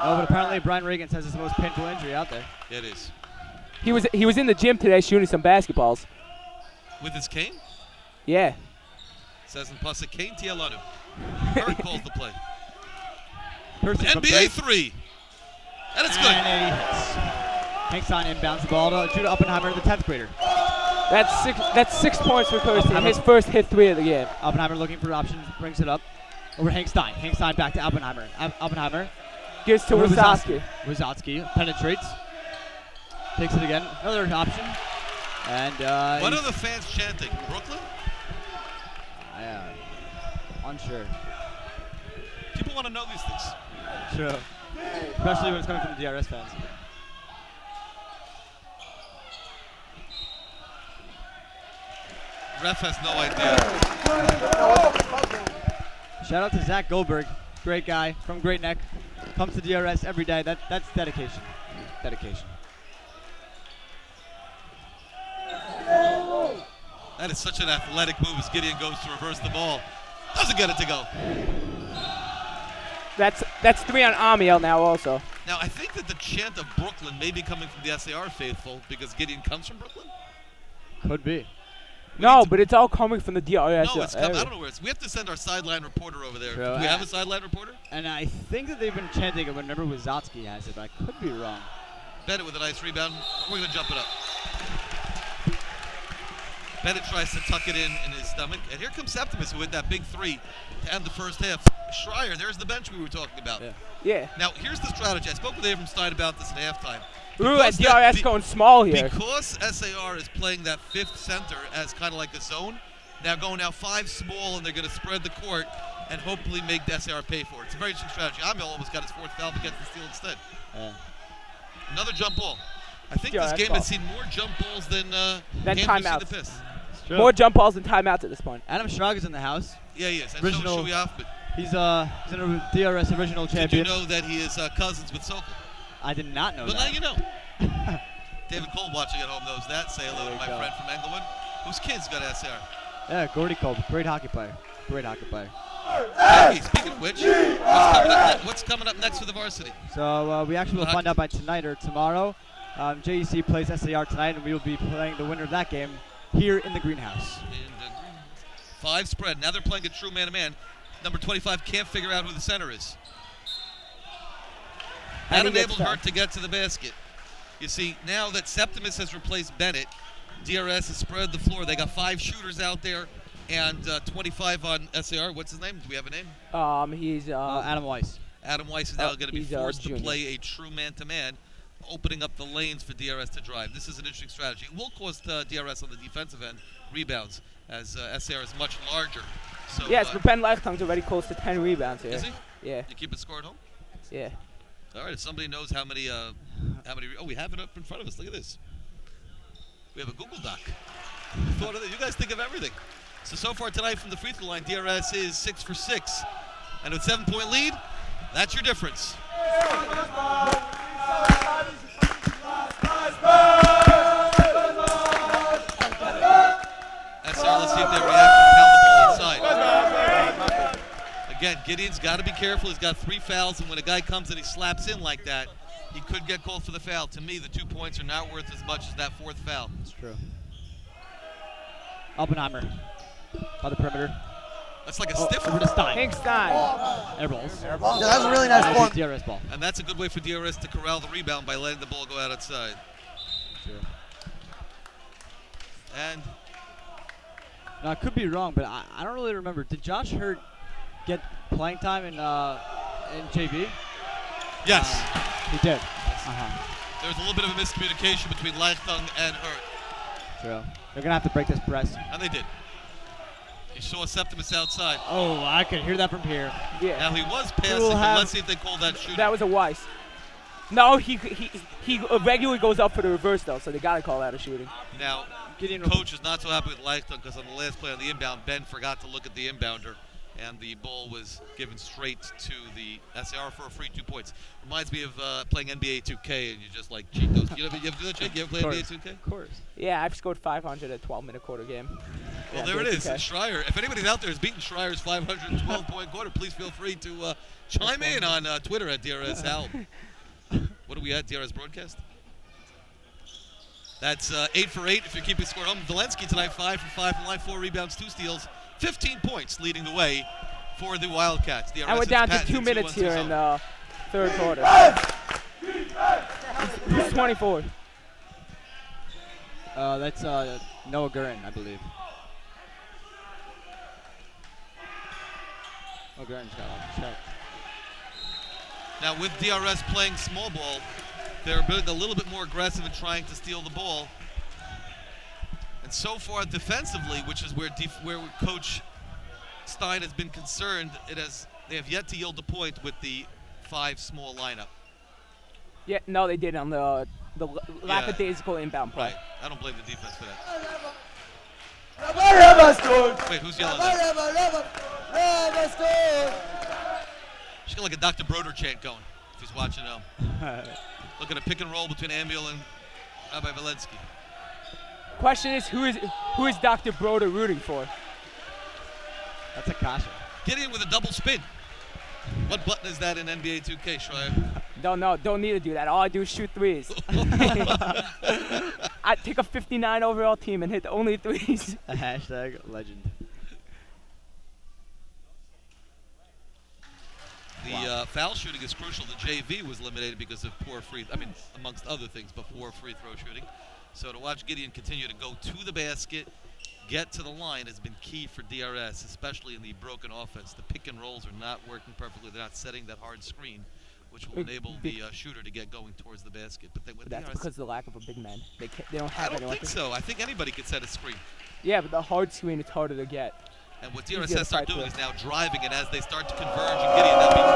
Oh, but apparently Brian Reagan says it's the most painful injury out there. Yeah, it is. He was in the gym today shooting some basketballs. With his cane? Yeah. Says in Pasuk, Kane Tialanu. Kurt calls the play. Person from NBA break. 3. And it's good. And he hits. Hanks on inbounds the ball to Judah Oppenheimer, the 10th grader. That's 6 points for Kirsty. Oppenheimer. His first hit 3 of the game. Oppenheimer looking for options, brings it up over Hank Stein. Hank Stein back to Oppenheimer. Oppenheimer. Gives to over Wazowski. Wazowski penetrates. Takes it again. Another option. And What are the fans chanting? Brooklyn? Unsure. People want to know these things. True. Especially when it's coming from the DRS fans. Ref has no idea. Shout out to Zach Goldberg. Great guy from Great Neck. Comes to DRS every day. That's dedication. Dedication. That is such an athletic move as Gideon goes to reverse the ball. Doesn't get it to go. That's 3 on Amiel now also. Now, I think that the chant of Brooklyn may be coming from the SAR faithful because Gideon comes from Brooklyn. Could be. No, but it's all coming from the DRS. No, it's coming. I don't know where it's. We have to send our sideline reporter over there. True. Do we have a sideline reporter? And I think that they've been chanting it whenever Wazowski has it, but I could be wrong. Bennett with a nice rebound. We're going to jump it up. Bennett tries to tuck it in his stomach. And here comes Septimus who hit that big 3 to end the first half. Schreier, there's the bench we were talking about. Yeah. Now, here's the strategy. I spoke with Abram Stein about this at halftime. Ooh, at DRS going small here. Because SAR is playing that 5th center as kind of like a zone, they're going now 5 small, and they're going to spread the court and hopefully make the SAR pay for it. It's a very interesting strategy. Amiel almost got his 4th foul but gets the steal instead. Another jump ball. I think this game has seen more jump balls than games timeouts. the Piss. More jump balls than timeouts at this point. Adam Schrag is in the house. Yeah, he is. And Original- so is Shui Hoffman. He's a DRS original Did you champion. know that he is cousins with Sokol? I did not know Well, that. now you know. David Cole watching at home knows that. Say hello to my friend from Englewood, whose kids got SR. Yeah, Gordy Cole, great hockey player. Great hockey player. Hey, speaking of which, what's coming up next for the varsity? So we actually will find out by tonight or tomorrow. JEC plays SAR tonight, and we will be playing the winner of that game here in the greenhouse. 5 spread. Now they're playing a true man-to-man. Number 25 can't figure out who the center is. That enabled Hurt to get to the basket. You see, now that Septimus has replaced Bennett, DRS has spread the floor. They got 5 shooters out there and 25 on SAR. What's his name? Do we have a name? He's Adam Weiss. Adam Weiss is now going to be he's forced to junior. play a true man-to-man. opening up the lanes for DRS to drive. This is an interesting strategy. It will cost DRS on the defensive end rebounds, as SAR is much larger. So, Yes, but Ben Leichtung's already close to 10 rebounds here. is he? Yeah. You keep it score at home? Yeah. All right, if somebody knows how many, oh, we have it up in front of us. Look at this. We have a Google Doc. Thought of it. You guys think of everything. So far tonight from the free throw line, DRS is 6 for 6. And with 7-point lead, that's your difference. SR, let's see if they react and pound the ball inside. Again, Gideon's got to be careful. He's got 3 fouls, and when a guy comes and he slaps in like that, he could get called for the foul. To me, the 2 points are not worth as much as that 4th foul. That's true. Oppenheimer by the perimeter. That's like a stiff Over to Stein. Hank Stein. Air balls. Yeah, that was a really nice form. DRS ball. And that's a good way for DRS to corral the rebound by letting the ball go outside. True. And Now, I could be wrong, but I don't really remember. Did Josh Hurt get playing time in JV? yes, He did. there's a little bit of a miscommunication between Leichtung and Hurt. True. They're going to have to break this press. And they did. You saw Septimus outside. Oh, I could hear that from here. Yeah. Now he was passing, but let's see if they call that shooting. That was a Weiss. No, he regularly goes up for the reverse though, so they gotta call that a shooting. Now, Gideon coach is not so happy with Leichtung because on the last play on the inbound, Ben forgot to look at the inbounder, and the ball was given straight to the SAR for a free 2 points. Reminds me of playing NBA 2K, and you just like cheat those. You ever do that, Jake? You ever play NBA 2K? Of course. Yeah, I've scored 500 at 12-minute quarter game. Well, Yeah, there it is. okay. Schreier. If anybody's out there who's beaten Schreier's 512-point quarter, please feel free to chime in on Twitter at DRS Hal. What are we at, DRS Broadcast? That's 8 for 8 if you're keeping score home. Valensky tonight, 5 for 5 from line, 4 rebounds, 2 steals, 15 points leading the way for the Wildcats. DRS And we're is down to Patton 2 in minutes 2-1-2 here zone. in the third quarter. Who's 24? That's Noah Gurin, I believe. Oh, Gurin's got a check. Now with DRS playing small ball, they're a little bit more aggressive in trying to steal the ball. And so far defensively, which is where Coach Stein has been concerned, they have yet to yield a point with the 5 small lineup. Yeah, no, they did on the lackadaisical inbound play. Right. I don't blame the defense for that. Wait, who's yelling that? She's got like a Dr. Broder chant going, if he's watching home. Look at a pick and roll between Amiel and Rabbi Valensky. Question is, who is Dr. Broder rooting for? That's a kasha. Gideon with a double spin. What button is that in NBA 2K, Schreier? Don't need to do that. All I do is shoot threes. I take a 59 overall team and hit only threes. A hashtag legend. The foul shooting is crucial. The JV was eliminated because of amongst other things, but poor free throw shooting. So to watch Gideon continue to go to the basket, get to the line has been key for DRS, especially in the broken offense. The pick and rolls are not working perfectly. They're not setting that hard screen, which will enable the shooter to get going towards the basket. But That's DRS, because of the lack of a big man. They don't have I don't anyone. think so. I think anybody could set a screen. Yeah, but the hard screen is harder to get. And what Easier DRS to has started fight doing through. is now driving, and as they start to converge and Gideon, that means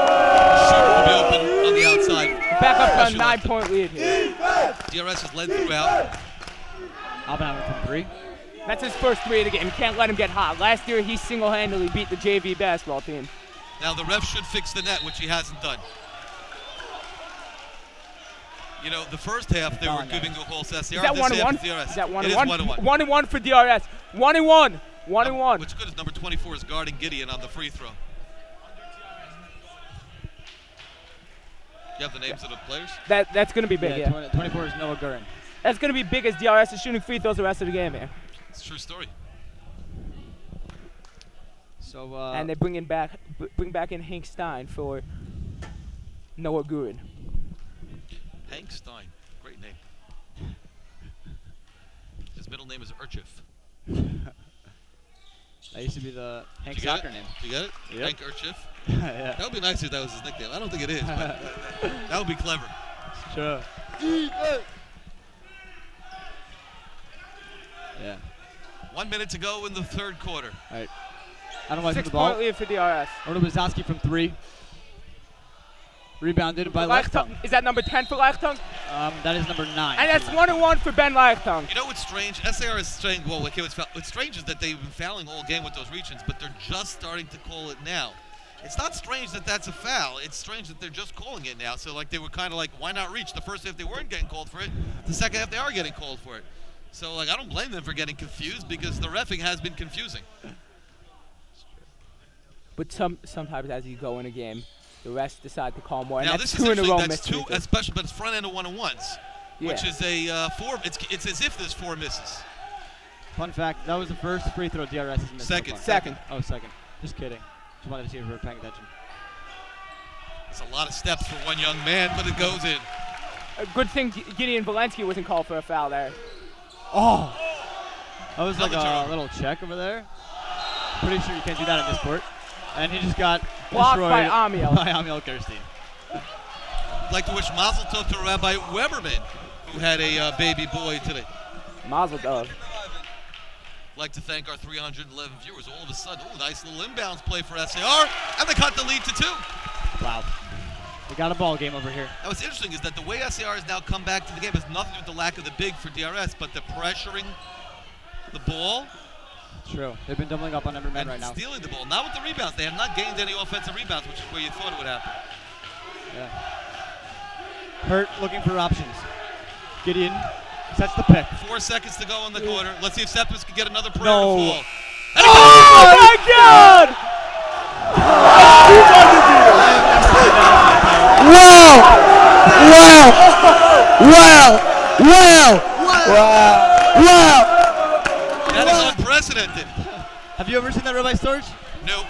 the shooter will be open on the outside. Back up to a Especially 9-point lead here. DRS has led throughout. Oppenheimer from 3. That's his first 3 of the game. You can't let him get hot. Last year, he single-handedly beat the JV basketball team. Now the ref should fix the net, which he hasn't done. You know, the first half they were giving a false SAR. Is that This half 1-1? is DRS. Is that 1-1? It is 1-1. 1-1 for DRS. 1-1. 1-1. What's good is number 24 is guarding Gideon on the free throw. You have the names of the players? That's going to be big, yeah. 24 is Noah Gurin. That's going to be big as DRS is shooting free throws the rest of the game here. It's a true story. So And they bring back in Hank Stein for Noah Gurin. Hank Stein, great name. His middle name is Urchif. that used to be the Hank Did you get soccer it? name. You get it? Yep. Hank Urchif. Yeah. That would be nice if that was his nickname. I don't think it is, but that would be clever. Sure. Defense. Yeah. 1 minute to go in the third quarter. All right. I don't want to the 6 ball. point lead for DRS. Order Wazowski from 3. Rebounded by Lechtung. Is that number 10 for Lechtung? That is number 9. And that's 1-1 for Ben Lechtung. You know what's strange? SAR is strange. Well, okay, what's strange is that they've been fouling all game with those reach-ins, but they're just starting to call it now. It's not strange that that's a foul. It's strange that they're just calling it now. So, like, they were kind of like, why not reach? The first half they weren't getting called for it. The second half they are getting called for it. So, like, I don't blame them for getting confused because the reffing has been confusing. But sometimes as you go in a game, the refs decide to call more. Now, And this that's is 2 in a interesting. row That's missed. two, especially, but it's front end of 1-on-1s, Yeah. which is a 4. It's as if there's 4 misses. Fun fact, that was the first free throw DRS has missed. so Second. far. Second. Oh, second. Just kidding. Just wanted to see if we were paying attention. It's a lot of steps for one young man, but it goes in. A good thing Gideon Valensky wasn't called for a foul there. Oh! That was like Another a turnover. little check over there. Pretty sure you can't do that in this court. And he just got Blocked destroyed by Amiel. by Amiel Kirstein. I'd like to wish Mazel Tov to Rabbi Weberman, who had a baby boy today. Mazel tov. I'd like to thank our 311 viewers. All of a sudden, nice little inbounds play for SAR, and they cut the lead to 2. Wow. We got a ball game over here. Now, what's interesting is that the way SAR has now come back to the game has nothing to do with the lack of the big for DRS, but the pressuring the ball True. They've been doubling up on every man and right now. stealing the ball. Not with the rebounds. They have not gained any offensive rebounds, which is where you thought it would happen. Yeah. Hurt looking for options. Gideon sets the pick. 4 seconds to go in the quarter. Let's see if Septimus can get another prayer No. to fall. Oh my God! That is unprecedented. Have you ever seen that, Rabbi Storch? No.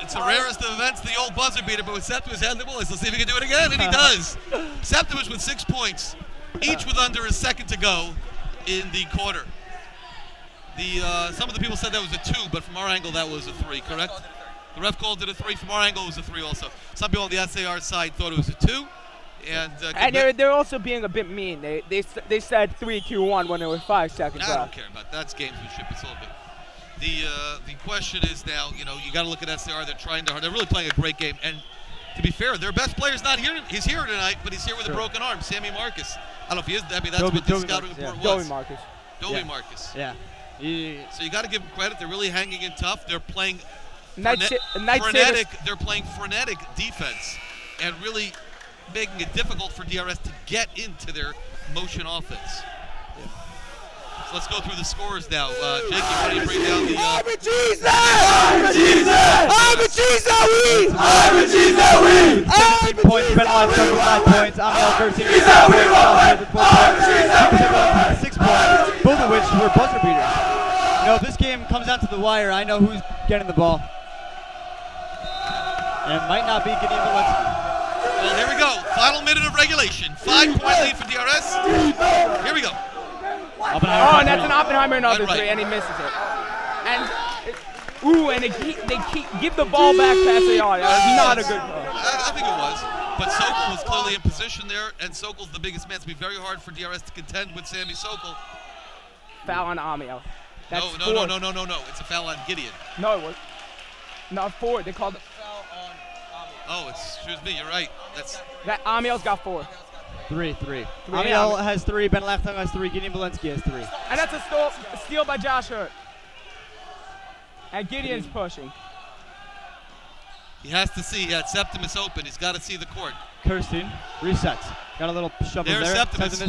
It's the rarest of events, the old buzzer beater, but with Septimus had the ball. Let's see if he can do it again, and he does. Septimus with 6 points, each with under a second to go in the quarter. Some of the people said that was a 2, but from our angle that was a 3, correct? The ref called it a 3. From our angle it was a 3 also. Some people on the SAR side thought it was a 2. And they're also being a bit mean. They said 3-2-1 when there was 5 seconds I don't left. care about that. That's gamesmanship. It's a little bit. The question is now, you got to look at SAR. They're trying to hard. They're really playing a great game. And to be fair, their best player's not here. He's here tonight, but he's here with a broken arm. Sammy Marcus. I don't know if he is. I mean, that's what the scouting report was. Joey Marcus. Joey Marcus. Yeah. So you got to give them credit. They're really hanging in tough. They're playing frenetic. They're playing frenetic defense and really making it difficult for DRS to get into their motion offense. So let's go through the scores now. Jake, you ready to bring down the... I'm a cheese that wins! 17 points, Ben Lechtung with 5 points, Amiel Kirstein with 5 points, 6 points, both of which were buzzer beaters. If this game comes down to the wire, I know who's getting the ball. And it might not be Gideon Valensky. Well, here we go. Final minute of regulation. 5-point lead for DRS. Here we go. Oh, and that's an Oppenheimer another Right. 3, and he misses it. And they give the ball back to SAR. That's not a good call. I think it was. But Sokol was clearly in position there, and Sokol's the biggest man. It's going to be very hard for DRS to contend with Sammy Sokol. Foul on Amiel. That's No. It's a foul on Gideon. No, it was not 4. They called it. Oh, excuse me. You're right. That Amiel's got 4. 3. Amiel has 3, Ben Lechtung has 3, Gideon Valensky has 3. And that's a steal by Josh Hurt. And Gideon's pushing. He has to see. Septimus open. He's got to see the court. Kirstein resets. Got a little shovel There's there. Septimus.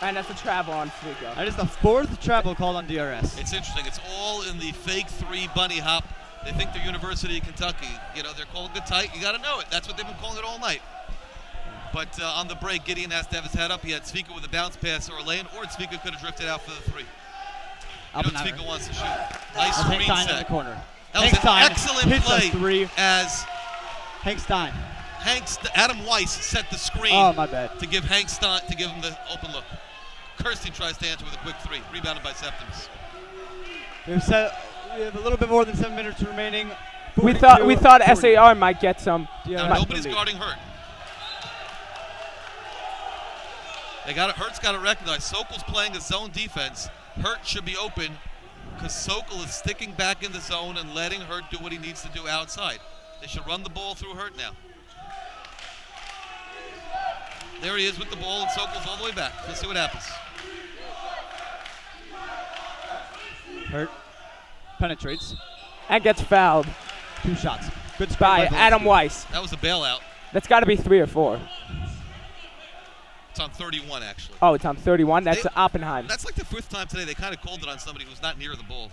And that's a travel on Svico. That is the 4th travel called on DRS. It's interesting. It's all in the fake 3 bunny hop. They think they're University of Kentucky. They're calling it tight. You got to know it. That's what they've been calling it all night. But on the break, Gideon has to have his head up. He had Svico with a bounce pass or a lane, or Svico could have drifted out for the 3. Svico wants to shoot. Nice screen Stein in the set. corner. That was Hank an Stein excellent hits play a 3. as Hank Stein. Adam Weiss set the screen Oh, my bad. to give Hank Stein to give him the open look. Kirstein tries to answer with a quick 3, rebounded by Septimus. We have a little bit more than 7 minutes remaining. We thought 42-40. SAR might get some. Now, nobody's guarding Hurt. Hurt's got to recognize Sokol's playing a zone defense. Hurt should be open because Sokol is sticking back in the zone and letting Hurt do what he needs to do outside. They should run the ball through Hurt now. There he is with the ball, and Sokol's all the way back. Let's see what happens. Hurt penetrates. And gets fouled 2 shots. Good spot by Adam Valensky. Weiss. That was a bailout. That's got to be 3 or 4. It's on 31, actually. Oh, it's on 31. That's Oppenheim. That's like the 5th time today they kind of called it on somebody who's not near the ball.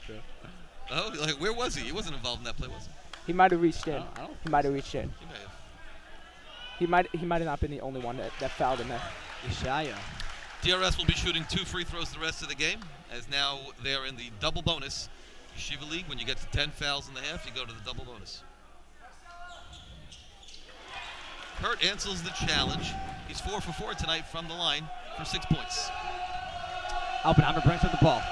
True. Oh, like, where was he? He wasn't involved in that play, was he? He might have reached in. I don't He might have reached in. He may have. He might have not been the only one that fouled in there. Ishaya. DRS will be shooting 2 free throws the rest of the game, as now they're in the double bonus. Shiva League, when you get to 10 fouls in the half, you go to the double bonus. Hurt answers the challenge. He's 4 for 4 tonight from the line for 6 points. Oppenheimer brings up the ball.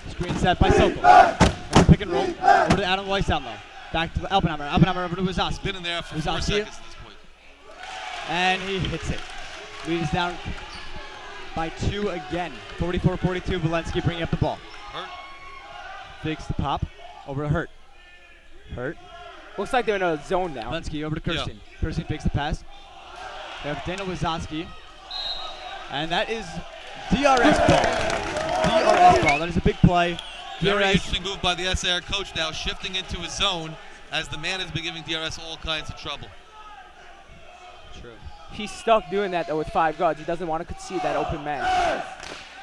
Screen set by Sokol. That's a pick and roll. Over to Adam Weiss down low. Back to Oppenheimer. Oppenheimer over to Wazowski. Been in there for 4 Wazowski. seconds at this point. And he hits it. Leads down by 2 again. 44-42. Valensky bringing up the ball. Hurt. Fakes the pop. Over to Hurt. Hurt. Looks like they're in a zone now. Valensky over to Kirsten. Kirsten fakes the pass. We have Daniel Wazowski. And that is DRS ball. DRS ball. That is a big play. Very DRS. interesting move by the SAR coach now, shifting into his zone as the man has been giving DRS all kinds of trouble. True. He's stuck doing that though with 5 guards. He doesn't want to concede that open man.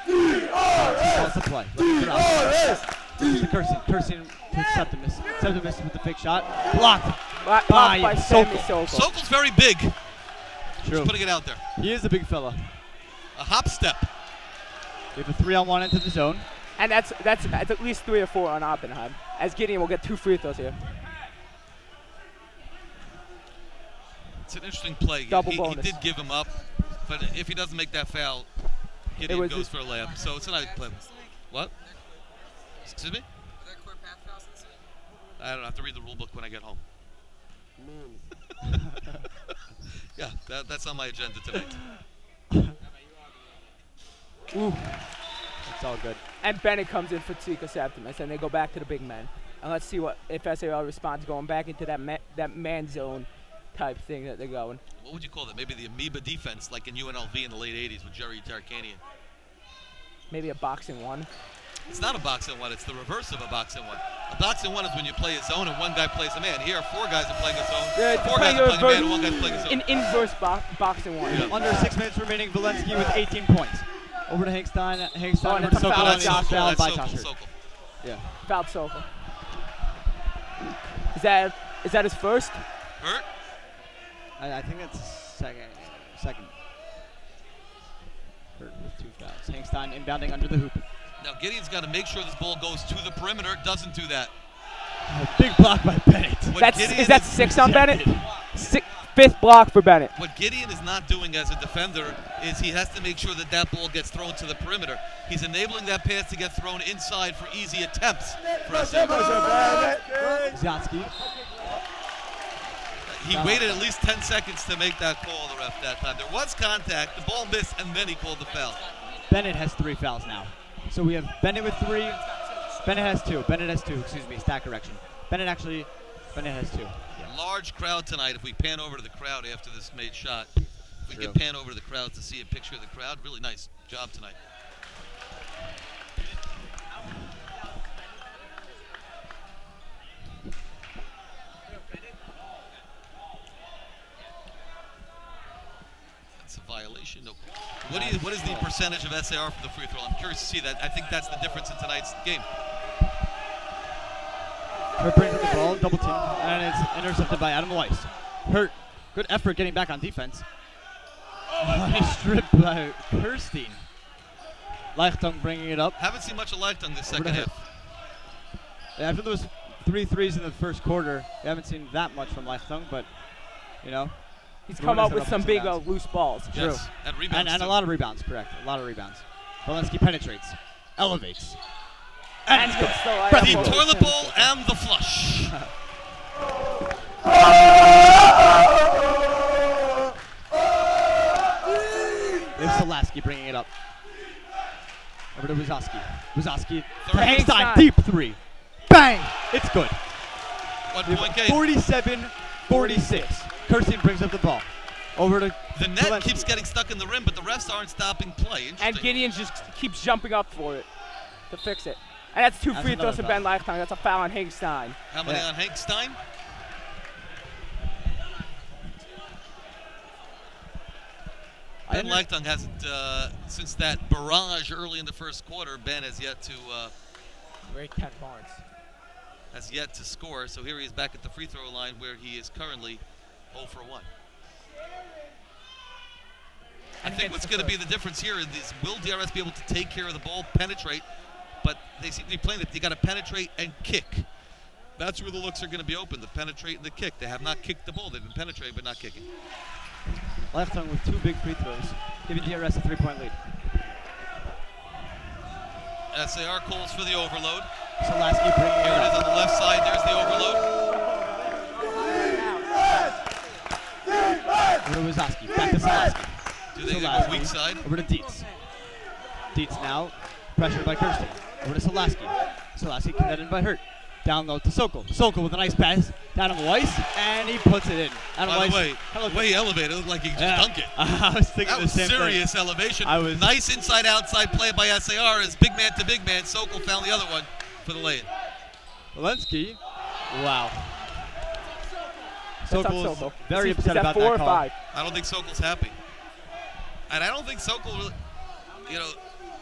He calls the play. Looking for out. To Kirsten. Kirsten to Septimus. Septimus with the fake shot. Blocked. Blocked By by Sammy Sokol. Sokol. Sokol's very big. True. Just putting it out there. He is a big fella. A hop step. We have a 3-on-1 into the zone. And that's at least 3 or 4 on Oppenheim. As Gideon will get 2 free throws here. It's an interesting play. Double He bonus. did give him up, but if he doesn't make that foul, Gideon was goes just- for a layup. So it's a nice play. What? Excuse me? I don't have to read the rule book when I get home. Yeah, that's on my agenda tonight. Ooh. It's all good. And Bennett comes in for Tika Septimus, and they go back to the big men. And let's see if SAR responds, going back into that man zone type thing that they're going. What would you call that? Maybe the amoeba defense, like in UNLV in the late 80s with Jerry Tarkanian. Maybe a boxing one. It's not a boxing one. It's the reverse of a boxing one. A boxing one is when you play a zone and one guy plays a man. Here, 4 guys are playing a zone. 4 guys are playing a man and 1 guy's playing a zone. An inverse boxing one. Yeah. Under 6 minutes remaining. Valensky with 18 points. Over to Hangstein. Hangstein Oh, and over to it's a Sokol. foul. And Josh fouled Hurt. by Sokol, Josh Hurt. Sokol. Yeah. Fouled Sokol. Is that his first? Hurt? I think that's second. Hurt with 2 fouls. Hangstein inbounding under the hoop. Now Gideon's got to make sure this ball goes to the perimeter. Doesn't do that. Big block by Bennett. What Is that 6 on Bennett? 5th block for Bennett. What Gideon is not doing as a defender is he has to make sure that that ball gets thrown to the perimeter. He's enabling that pass to get thrown inside for easy attempts for SAR. Zansky. He waited at least 10 seconds to make that call, the ref, that time. There was contact, the ball missed, and then he called the foul. Bennett has 3 fouls now. So we have Bennett with 3. Bennett has 2. Bennett has 2. Excuse me. Stat correction. Bennett has 2. Large crowd tonight. If we pan over to the crowd after this made shot, if we True. can pan over to the crowd to see a picture of the crowd. Really nice job tonight. That's a violation. No. What is the percentage of SAR for the free throw? I'm curious to see that. I think that's the difference in tonight's game. Hurt brings up the ball, double team, and it's intercepted by Adam Weiss. Hurt, good effort getting back on defense. Nice strip by Kirstein. Leichtung bringing it up. Haven't seen much of Leichtung this Over second to Hurt. half. Yeah, after those 3 threes in the first quarter, we haven't seen that much from Leichtung, but, you know. He's Everyone come has up had with some ups and big downs. loose balls. Yes, and rebounds And too. a lot of rebounds, correct. A lot of rebounds. Valensky penetrates, elevates, And and gets the The layup. toilet bowl and the flush. up. Over to Wazowski. Wazowski to Third. Hangstein. Deep three. Bang! It's good. 1 point game. 47-46. Kirsten brings up the ball. Over to The net Zelensky. keeps getting stuck in the rim, but the refs aren't stopping play. And Interesting. Gideon just keeps jumping up for it to fix it. And that's 2 That's free throws another for Ben Leichtong. That's a foul on Hangstein. How many Yeah. on Hank Stein? Ben Leichtong hasn't, since that barrage early in the first quarter, Ben has yet to Great Ken Barnes. score. So here he is back at the free throw line where he is currently 0 for 1. I think what's going to be the difference here is will DRS be able to take care of the ball, penetrate, but they seem to be playing that you got to penetrate and kick. That's where the looks are going to be open, the penetrate and the kick. They have not kicked the ball. They've been penetrating but not kicking. Leichtong with 2 big free throws, giving DRS a 3-point lead. SAR calls for the overload. Solaski bringing it Here it is up. on the left side. There's the overload. Over to Wazowski. Back to Solaski. Do they go Solaski. weak side? Over to Dietz. Dietz now pressured by Kirsten. Over to Solaski. Solaski connected by Hurt. Down low to Sokol. Sokol with a nice pass down on Weiss, and he puts it in. Adam By the Weiss, way, hello, the way he elevated, it looked like he could just dunk it. I was thinking That the was same serious thing. elevation. I was- Nice inside-outside play by SAR as big man to big man. Sokol found the other one for the lay-in. Zelensky. Wow. That's on Sokol is Sokol. very Is upset that about 4 that or call. 5? I don't think Sokol's happy. And I don't think Sokol really,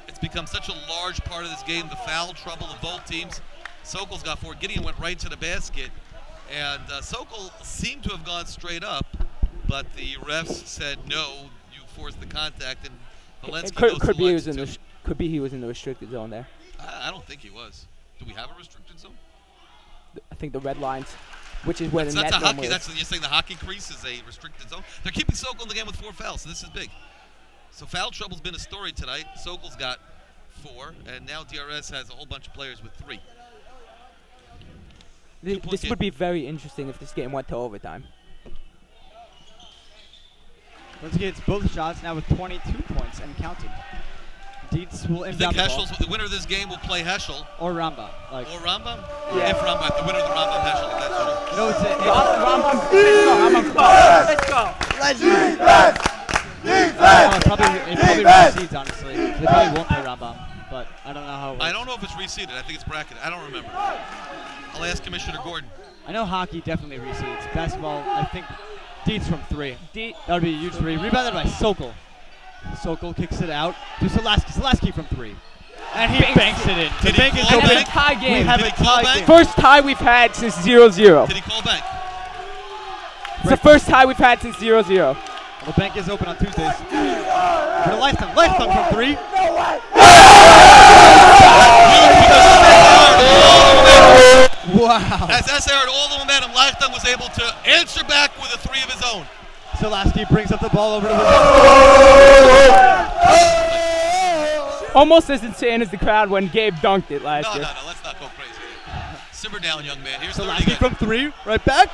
it's become such a large part of this game, the foul trouble of both teams. Sokol's got 4. Gideon went right to the basket. And Sokol seemed to have gone straight up, but the refs said, no, you forced the contact. And Valensky goes Could be he was to in the could be he was in the restricted zone there. I don't think he was. Do we have a restricted zone? I think the red lines, which is where That's the net a hockey. normally is. You're saying the hockey crease is a restricted zone. They're keeping Sokol in the game with 4 fouls, so this is big. So foul trouble's been a story tonight. Sokol's got 4, and now DRS has a whole bunch of players with 3. This would be very interesting if this game went to overtime. Zelensky hits both shots now with 22 points and counting. Dietz will I think inbound the ball. Heschel's the winner of this game will play Heschel Or Ramba. Like, or Rambam. Yeah. If Rambam, the winner of the Rambam Heschel, if that's true. no, it's Let's go. it probably recedes, honestly. They probably won't play Rambam, but I don't know how it works. I don't know if it's reseeded. I think it's bracketed. I don't remember. I'll ask Commissioner Gordon. I know hockey definitely recedes. Basketball, I think Dietz from 3. D- That would be a huge 3. Rebounded by Sokol. Sokol kicks it out to Solaski. Solaski from 3. And he banks it in. Did The bank he is call and open. it's a tie We game. have Did a he call tie back? game. First tie we've had since 0-0. Did he call bank? It's the first tie we've had since 0-0. The bank is open on Tuesdays. For the lifetime. Lifetime from 3. Wow. As SAR had all the momentum, Leichtong was able to answer back with a 3 of his own. Solaski brings up the ball over to Almost as insane as the crowd when Gabe dunked it last No, year. let's not go crazy. Simmer down, young man. Here's 30 Solaski again. from 3. Right back.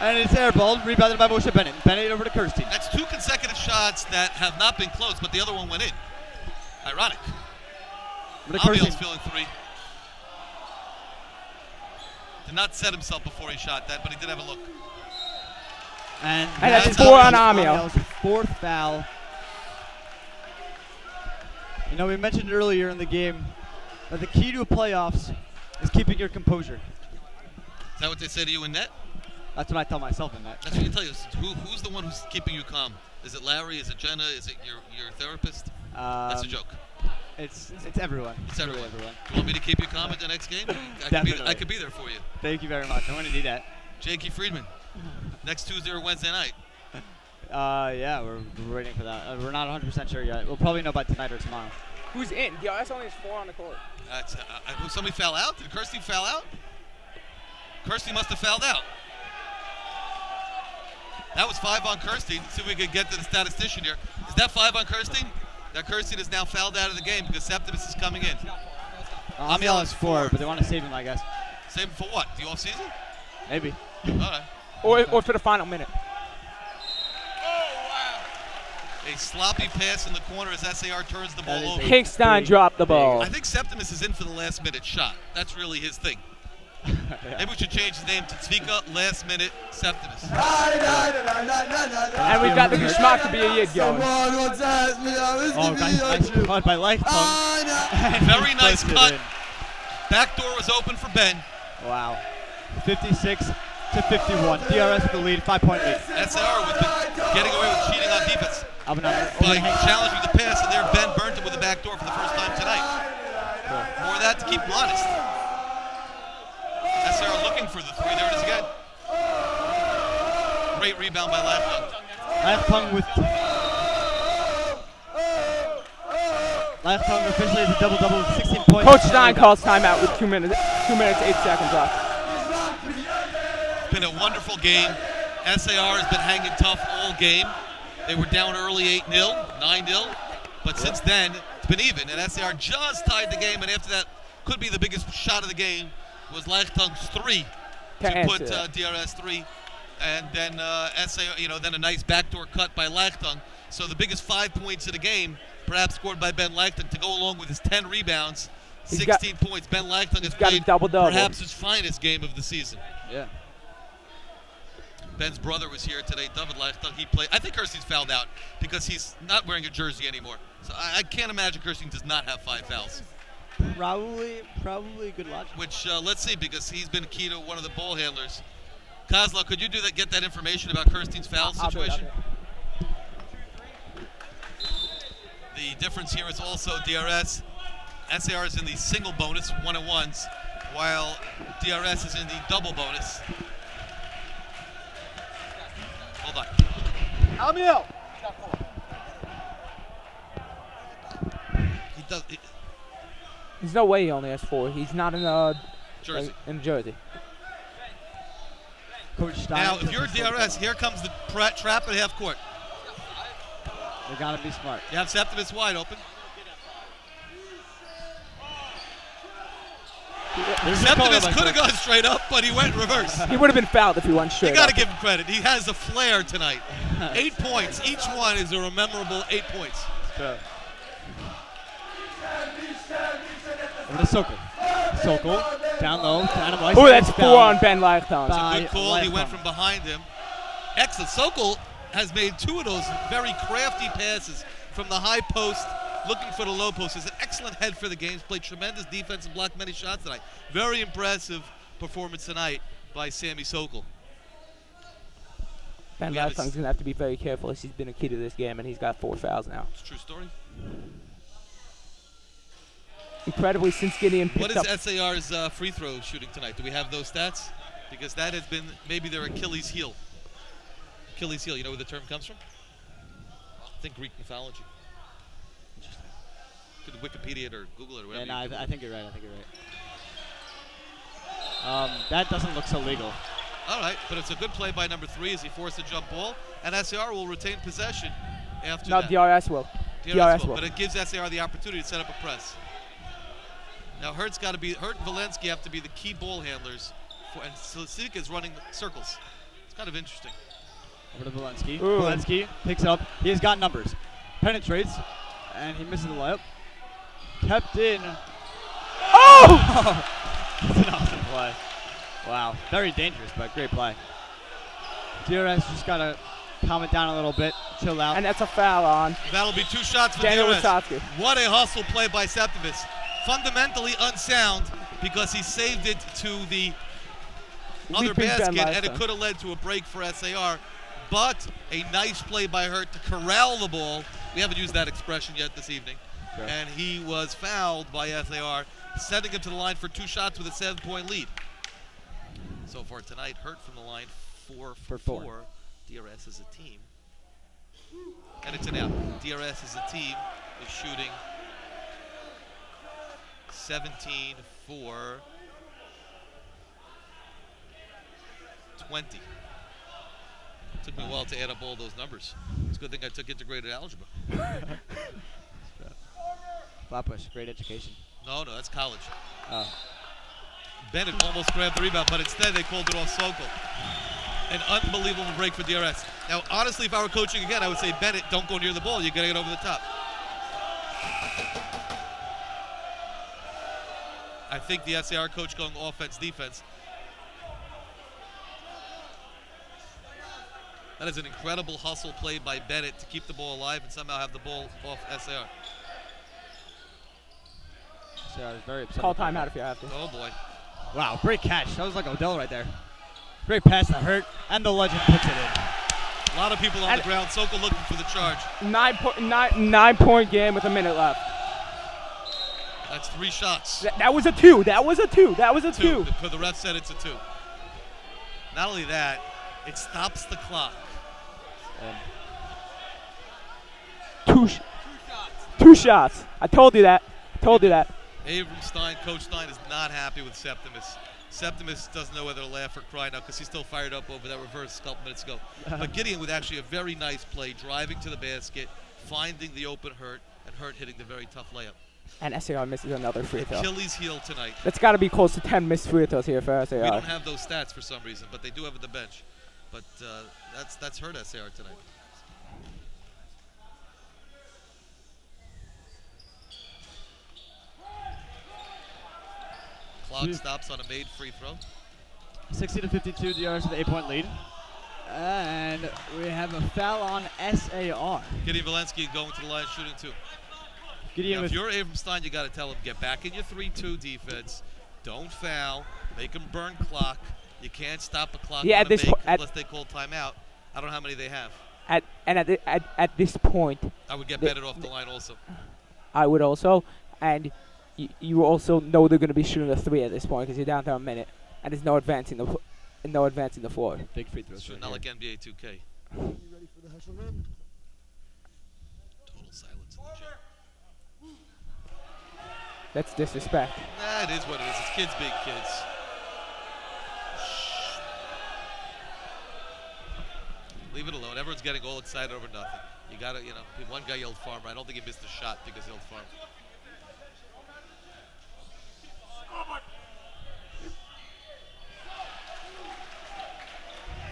And it's airballed. Rebounded by Moshe Bennett. Bennett over to Kirsten. That's 2 consecutive shots that have not been close, but the other one went in. Ironic. Over to Kirsten. Amiel's feeling 3. Did not set himself before he shot that, but he did have a look. And that's four on Amiel. 4th foul. You know, we mentioned earlier in the game that the key to playoffs is keeping your composure. Is that what they say to you in net? That's what I tell myself in that. That's what you tell you. Who's the one who's keeping you calm? Is it Larry? Is it Jenna? Is it your therapist? That's a joke. It's everyone. It's really everyone. everyone. Do you want me to keep you calm at the next game? Definitely. I could be there for you. Thank you very much. I want to do that. Jakey Friedman. Next Tuesday or Wednesday night. Yeah, we're waiting for that. We're not 100% sure yet. We'll probably know by tonight or tomorrow. Who's in? DRS only has 4 on the court. That's, somebody foul out? Did Kirsty foul out? Kirsty must have fouled out. That was 5 on Kirsty. See if we can get to the statistician here. Is that 5 on Kirsty? That Kirsty is now fouled out of the game because Septimus is coming in. Amiel has 4, but they want to save him, I guess. Save him for what? The off-season? Maybe. All right. Or for the final minute. A sloppy pass in the corner as SAR turns the That ball is over. Hinkstein dropped the ball. I think Septimus is in for the last minute shot. That's really his thing. Maybe we should change his name to Zvika Last Minute Septimus. And we've got the Geschmack to be a Yid going. Oh, nice cut by Leichtung. Very nice cut. Back door was open for Ben. Wow. 56 to 51. DRS with the lead, 5-point lead. SAR was getting away with cheating on defense Oppenheimer by overhang. challenging the pass, and there Ben burnt it with a back door for the first time tonight. More of that to keep him honest. SAR looking for the three. There it is again. Great rebound by Leichtung. Leichtung officially is a double-double with 16 points. Coach Stein calls timeout with 2 minutes, 8 seconds left. It's been a wonderful game. SAR has been hanging tough all game. They were down early 8-0, 9-0, but since then it's been even. And SAR just tied the game, and after that, could be the biggest shot of the game was Leichtung's three to put DRS 3, and then SAR, then a nice backdoor cut by Leichtung. So the biggest 5 points of the game, perhaps scored by Ben Leichtung, to go along with his 10 rebounds, 16 points. Ben Leichtung has got a played double-double. perhaps his finest game of the season. Yeah. Ben's brother was here today, David Leichtung. He played. I think Kirstein's fouled out because he's not wearing a jersey anymore. So I can't imagine Kirstein does not have 5 fouls. Probably good logic. Which let's see, because he's been key to one of the ball handlers. Kozlov, could you do that? Get that information about Kirstein's foul situation. The difference here is also DRS. SAR is in the single bonus, 1-on-1s, while DRS is in the double bonus. Hold on. Amiel. He does. There's no way he only has 4. He's not in Jersey. in Jersey. Coach Stein. Now, if you're DRS, here comes the trap at half court. They gotta be smart. You have Septimus wide open. Septimus could have gone straight up, but he went reverse. He would have been fouled if he went straight You got to up. give him credit. He has a flair tonight. 8 points. Each one is a memorable 8 points. Over to Sokol. Sokol, down low, Adam Weiss. Oh, that's 4 on Ben Leichtung. Good call. He went from behind him. Excellent. Sokol has made 2 of those very crafty passes from the high post, looking for the low post. He's an excellent head for the game. He's played tremendous defense and blocked many shots tonight. Very impressive performance tonight by Sammy Sokol. Ben Leichtung's going to have to be very careful as he's been a key to this game, and he's got 4 fouls now. It's a true story. Incredibly, since Gideon picked What up... is SAR's free throw shooting tonight? Do we have those stats? Because that has been maybe their Achilles heel. Achilles heel, you know where the term comes from? I think Greek mythology. Could Wikipedia it or Google it or whatever. Yeah, no, I think you're right. That doesn't look so legal. All right, but it's a good play by number 3 as he forced a jump ball, and SAR will retain possession after that. No, DRS will. DRS will, but it gives SAR the opportunity to set up a press. Now Hurt and Valensky have to be the key ball handlers, and Silsika is running circles. It's kind of interesting. Over to Valensky. Ooh. Valensky picks up. He has got numbers. Penetrates, and he misses the layup. Kept in. Oh! That's an awesome play. Wow. Very dangerous, but great play. DRS just got to calm it down a little bit, chill out. And that's a foul on That'll be 2 shots for Daniel DRS. Wysotsky. What a hustle play by Septimus. Fundamentally unsound because he saved it to the other Leaping Ben basket, and it Leichtung. could have led to a break for SAR. But a nice play by Hurt to corral the ball. We haven't used that expression yet this evening. Sure. And he was fouled by SAR, sending him to the line for 2 shots with a 7-point lead. So far tonight, Hurt from the line 4 for 4. DRS as a team. And it's an out. DRS as a team is shooting 17 for 20. Took me a while to add up all those numbers. It's a good thing I took integrated algebra. Flatbush, great education. No, that's college. Oh. Bennett almost grabbed the rebound, but instead they called it off Sokol. An unbelievable break for DRS. Now, honestly, if I were coaching again, I would say, Bennett, don't go near the ball. You're going to get over the top. I think the SAR coach going offense, defense. That is an incredible hustle play by Bennett to keep the ball alive and somehow have the ball off SAR. SAR is very upset. Call timeout if you have to. Oh, boy. Wow, great catch. That was like Odell right there. Great pass that hurt, and the legend puts it in. A lot of people on the ground. Sokol looking for the charge. 9-point game with a minute left. That's 3 shots. That was a 2. That was a 2. That was a 2. The ref said it's a 2. Not only that, it stops the clock. Two shots. I told you that. Abram Stein, Coach Stein, is not happy with Septimus. Septimus doesn't know whether to laugh or cry now because he's still fired up over that reverse a couple minutes ago. But Gideon with actually a very nice play, driving to the basket, finding the open Hurt, and Hurt hitting the very tough layup. And SAR misses another free throw. Achilles heel tonight. That's got to be close to 10 missed free throws here for SAR. We don't have those stats for some reason, but they do have at the bench. But that's hurt SAR tonight. Clock stops on a made free throw. 60-52, DRS with an 8-point lead. And we have a foul on SAR. Gideon Valensky going to the line shooting 2. Gideon Now, with if you're Abram Stein, you got to tell him, get back in your 3-2 defense. Don't foul. Make him burn clock. You can't stop the clock unless they call timeout. I don't know how many they have. At this point, I would get Bennett off the line also. I would also, and you also know they're going to be shooting a 3 at this point because you're down there a minute, and there's no advancing the floor. Big free throws. Sure, not like NBA 2K. You ready for the Heschel run? Total silence in the gym. That's disrespect. Nah, it is what it is. It's kids being kids. Leave it alone. Everyone's getting all excited over nothing. You gotta, one guy yelled farmer. I don't think he missed a shot because he yelled farmer.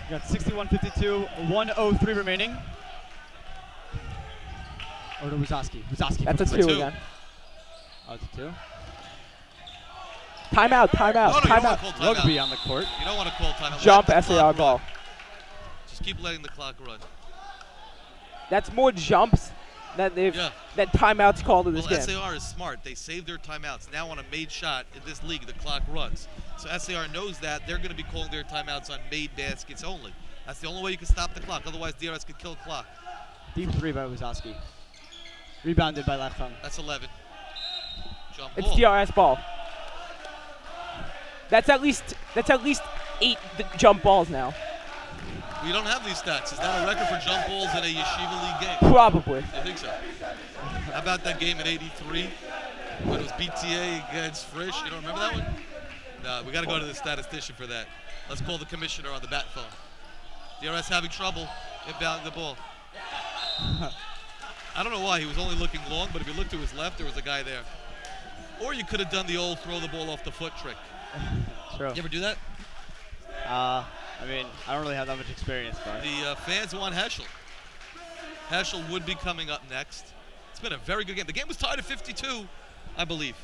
We got 61-52, 1:03 remaining. Or to Wazowski. That's a 2 again. Oh, it's a 2. Timeout. Timeout. Rugby on the court. You don't want to call timeout. Jump SAR ball. Just keep letting the clock run. That's more jumps that timeouts called in this game. SAR is smart. They save their timeouts. Now on a made shot in this league, the clock runs. So SAR knows that they're going to be calling their timeouts on made baskets only. That's the only way you can stop the clock. Otherwise, DRS could kill the clock. Deep 3 by Wazowski. Rebounded by Lachtung. That's 11. Jump It's ball. DRS ball. That's at least 8 jump balls now. We don't have these stats. Is that a record for jump balls in a Yeshiva League game? Probably. I think so. How about that game in '83 when it was BTA against Frisch? You don't remember that one? No, we got to go to the statistician for that. Let's call the commissioner on the bat phone. DRS having trouble inbounding the ball. I don't know why. He was only looking long, but if you looked to his left, there was a guy there. Or you could have done the old throw the ball off the foot trick. True. You ever do that? I mean, I don't really have that much experience, but The fans want Heschel. Heschel would be coming up next. It's been a very good game. The game was tied at 52, I believe.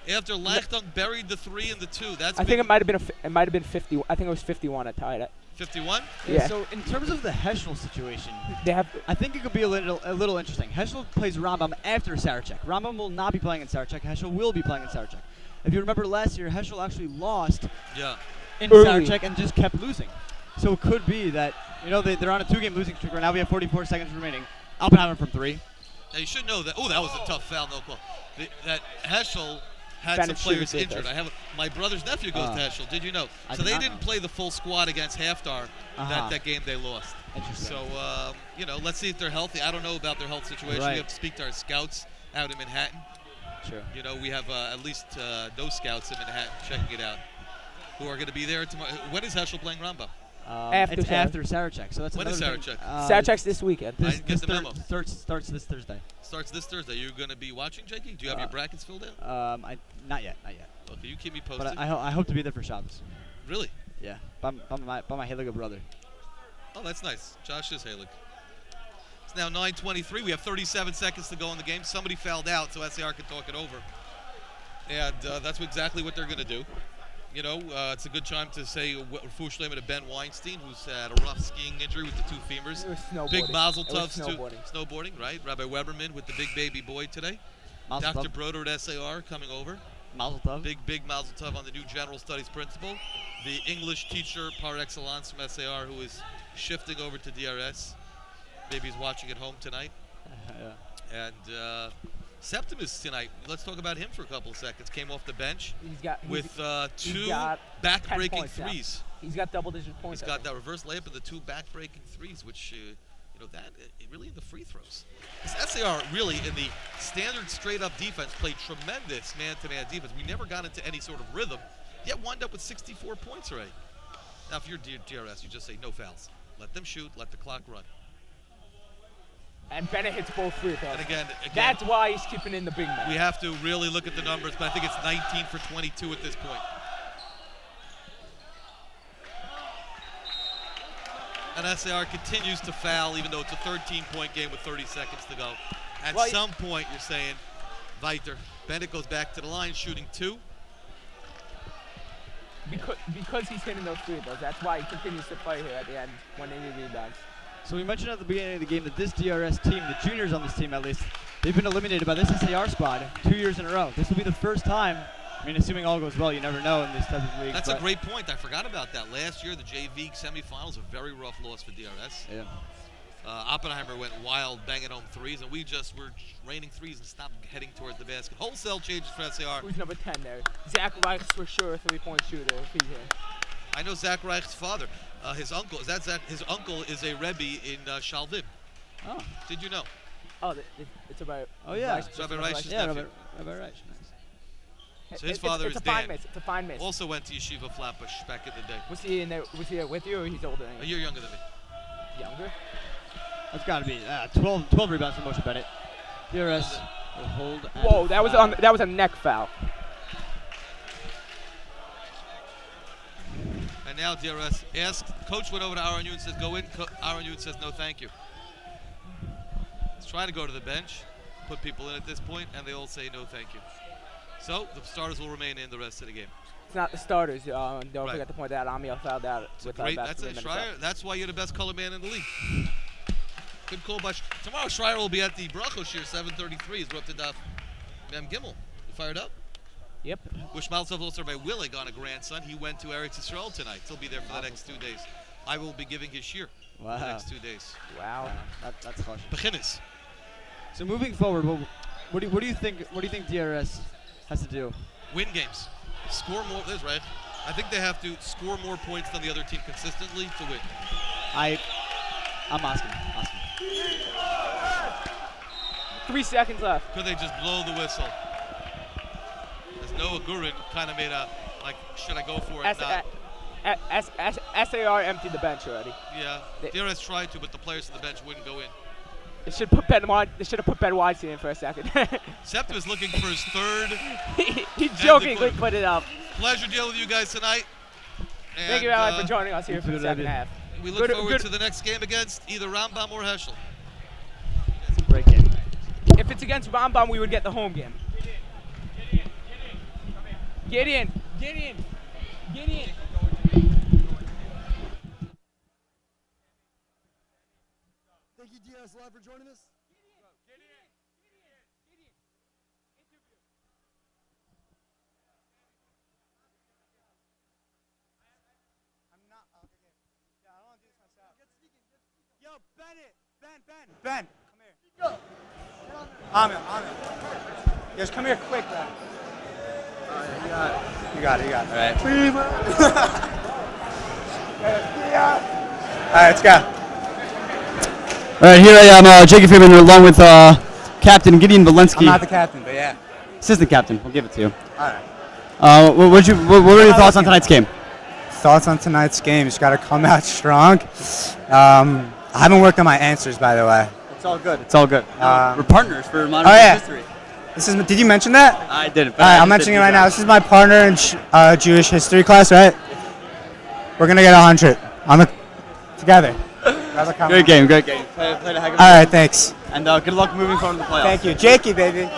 After Lachtung buried the 3 and the 2. I think it might have been 50. I think it was 51 at tied at. 51? Yeah. So in terms of the Heschel situation, They I think it could be a little interesting. Heschel plays Rambam after Sarachek. Rambam will not be playing in Sarachek. Heschel will be playing in Sarachek. If you remember last year, Heschel actually lost in Early. Sarachek and just kept losing. So it could be that, they're on a 2-game losing streak right now. We have 44 seconds remaining. Oppenheimer from 3. Now you should know that. Oh, that was a tough foul, no call. That Heschel had Bennett some players shoots with injured. us. My brother's nephew goes to Heschel. Did you know? I So did they not didn't know. play the full squad against Haftar that game they lost. Interesting. So, let's see if they're healthy. I don't know about their health situation. Right. We have to speak to our scouts out in Manhattan. Sure. We have at least those scouts in Manhattan checking it out who are going to be there tomorrow. When is Heschel playing Rambam? After it's Sarachek. after Sarachek. So that's When is another thing. Sarachek? Sarachek's this weekend. I didn't get the memo. Starts this Thursday. Starts this Thursday. You're going to be watching, Jakey? Do you have your brackets filled out? Not yet. Okay, you keep me posted. But I hope to be there for Shabbos. Really? Yeah, by my Heliga brother. Oh, that's nice. Josh is Halik. It's now 9:23. We have 37 seconds to go in the game. Somebody fouled out, so SAR can talk it over. And that's exactly what they're going to do. You know, it's a good time to say Refuah Shlema to Ben Weinstein, who's had a rough skiing injury with the two femurs. It was snowboarding. Big mazel It was tovs to snowboarding, right? Rabbi Weberman with the big baby boy today. Mazel Dr. tov. Broder at SAR coming over. Mazel tov. Big mazel tov on the new general studies principal. The English teacher par excellence from SAR who is shifting over to DRS. Baby's watching at home tonight. Yeah. And Septimus tonight. Let's talk about him for a couple of seconds. Came off the bench with two back-breaking threes. He's got double-digit points. He's got that reverse layup and the two back-breaking threes, which you know that really in the free throws. This SAR really in the standard straight-up defense played tremendous man-to-man defense. We never got into any sort of rhythm, yet wound up with 64 points already. Now, if you're DRS, you just say no fouls. Let them shoot. Let the clock run. And Bennett hits both free throws. And again, that's why he's keeping in the big man. We have to really look at the numbers, but I think it's 19 for 22 at this point. And SAR continues to foul, even though it's a 13-point game with 30 seconds to go. At some point, you're saying, Weiter. Bennett goes back to the line, shooting two. Because he's hitting those free throws. That's why he continues to play here at the end when they need rebounds. So we mentioned at the beginning of the game that this DRS team, the juniors on this team at least, they've been eliminated by this SAR squad 2 years in a row. This will be the first time. I mean, assuming all goes well, you never know in this type of league. That's a great point. I forgot about that. Last year, the JV semifinals, a very rough loss for DRS. Yeah. Oppenheimer went wild, banging home threes, and we just were raining threes and stopped heading towards the basket. Wholesale changes for SAR. Who's number 10 there? Zach Reich's for sure a three-point shooter if he's here. I know Zach Reich's father. His uncle is his uncle is a Rebbe in Shalvim. Oh. Did you know? Oh, it's about. Oh yeah. Rabbi Reich's Yeah, nephew. Rabbi Reich. Nice. So his father is it's a Dan. fine miss. It's a fine miss. Also went to Yeshiva Flatbush back in the day. Was he in there? Was he there with you, or he's older than A you? year younger than me. Younger? That's got to be 12 rebounds for Moshe Bennett. DRS will hold. Whoa, that was a neck foul. And now DRS asks, coach went over to Aaron Yoon and says, go in. Aaron Yoon says, no, thank you. He's trying to go to the bench, put people in at this point, and they all say, no, thank you. So the starters will remain in the rest of the game. It's not the starters. Don't forget to point that out. Amiel fouled out. That's it, Schreier. That's why you're the best color man in the league. Good call by tomorrow. Schreier will be at the Brachos here, 7:33. He's up to Daf Mem Gimel. You fired up? Yep. Wish Maltov also by Willig on a grandson. He went to Eretz Yisrael tonight. He'll be there for the next 2 days. I will be giving his shir for the next 2 days. Wow. That's harsh. Beginnis. So moving forward, what do you think? What do you think DRS has to do? Win games. Score more. That's right. I think they have to score more points than the other team consistently to win. I'm asking. 3 seconds left. Could they just blow the whistle? As Noah Gurin kind of made a, like, should I go for it? SAR emptied the bench already. Yeah, DRS tried to, but the players on the bench wouldn't go in. They should have put Ben Weinstein in for a second. Septim is looking for his third. He jokingly put it up. Pleasure dealing with you guys tonight. And, thank you, Alan, for joining us here for the second half. We look forward to the next game against either Rambam or Heschel. It's a great game. If it's against Rambam, we would get the home game. Gideon. Thank you, DRS Live, for joining us. Yo, Ben, come here. Amir. Just come here quick, man. You got it. All right. All right, let's go. All right, here I am, Jacob Freeman, along with Captain Gideon Valensky. I'm not the captain, but yeah. Assistant captain. We'll give it to you. All right. What were your thoughts on tonight's game? Thoughts on tonight's game? Just got to come out strong. I haven't worked on my answers, by the way. It's all good. We're partners for modern history. Did you mention that? I didn't. All right, I'm mentioning it right now. This is my partner in Jewish history class, right? We're gonna get 100 together. Another comment. Great game, great game. Played a heck of a All game. right, thanks. And good luck moving forward in the playoffs. Thank you. Jakey, baby.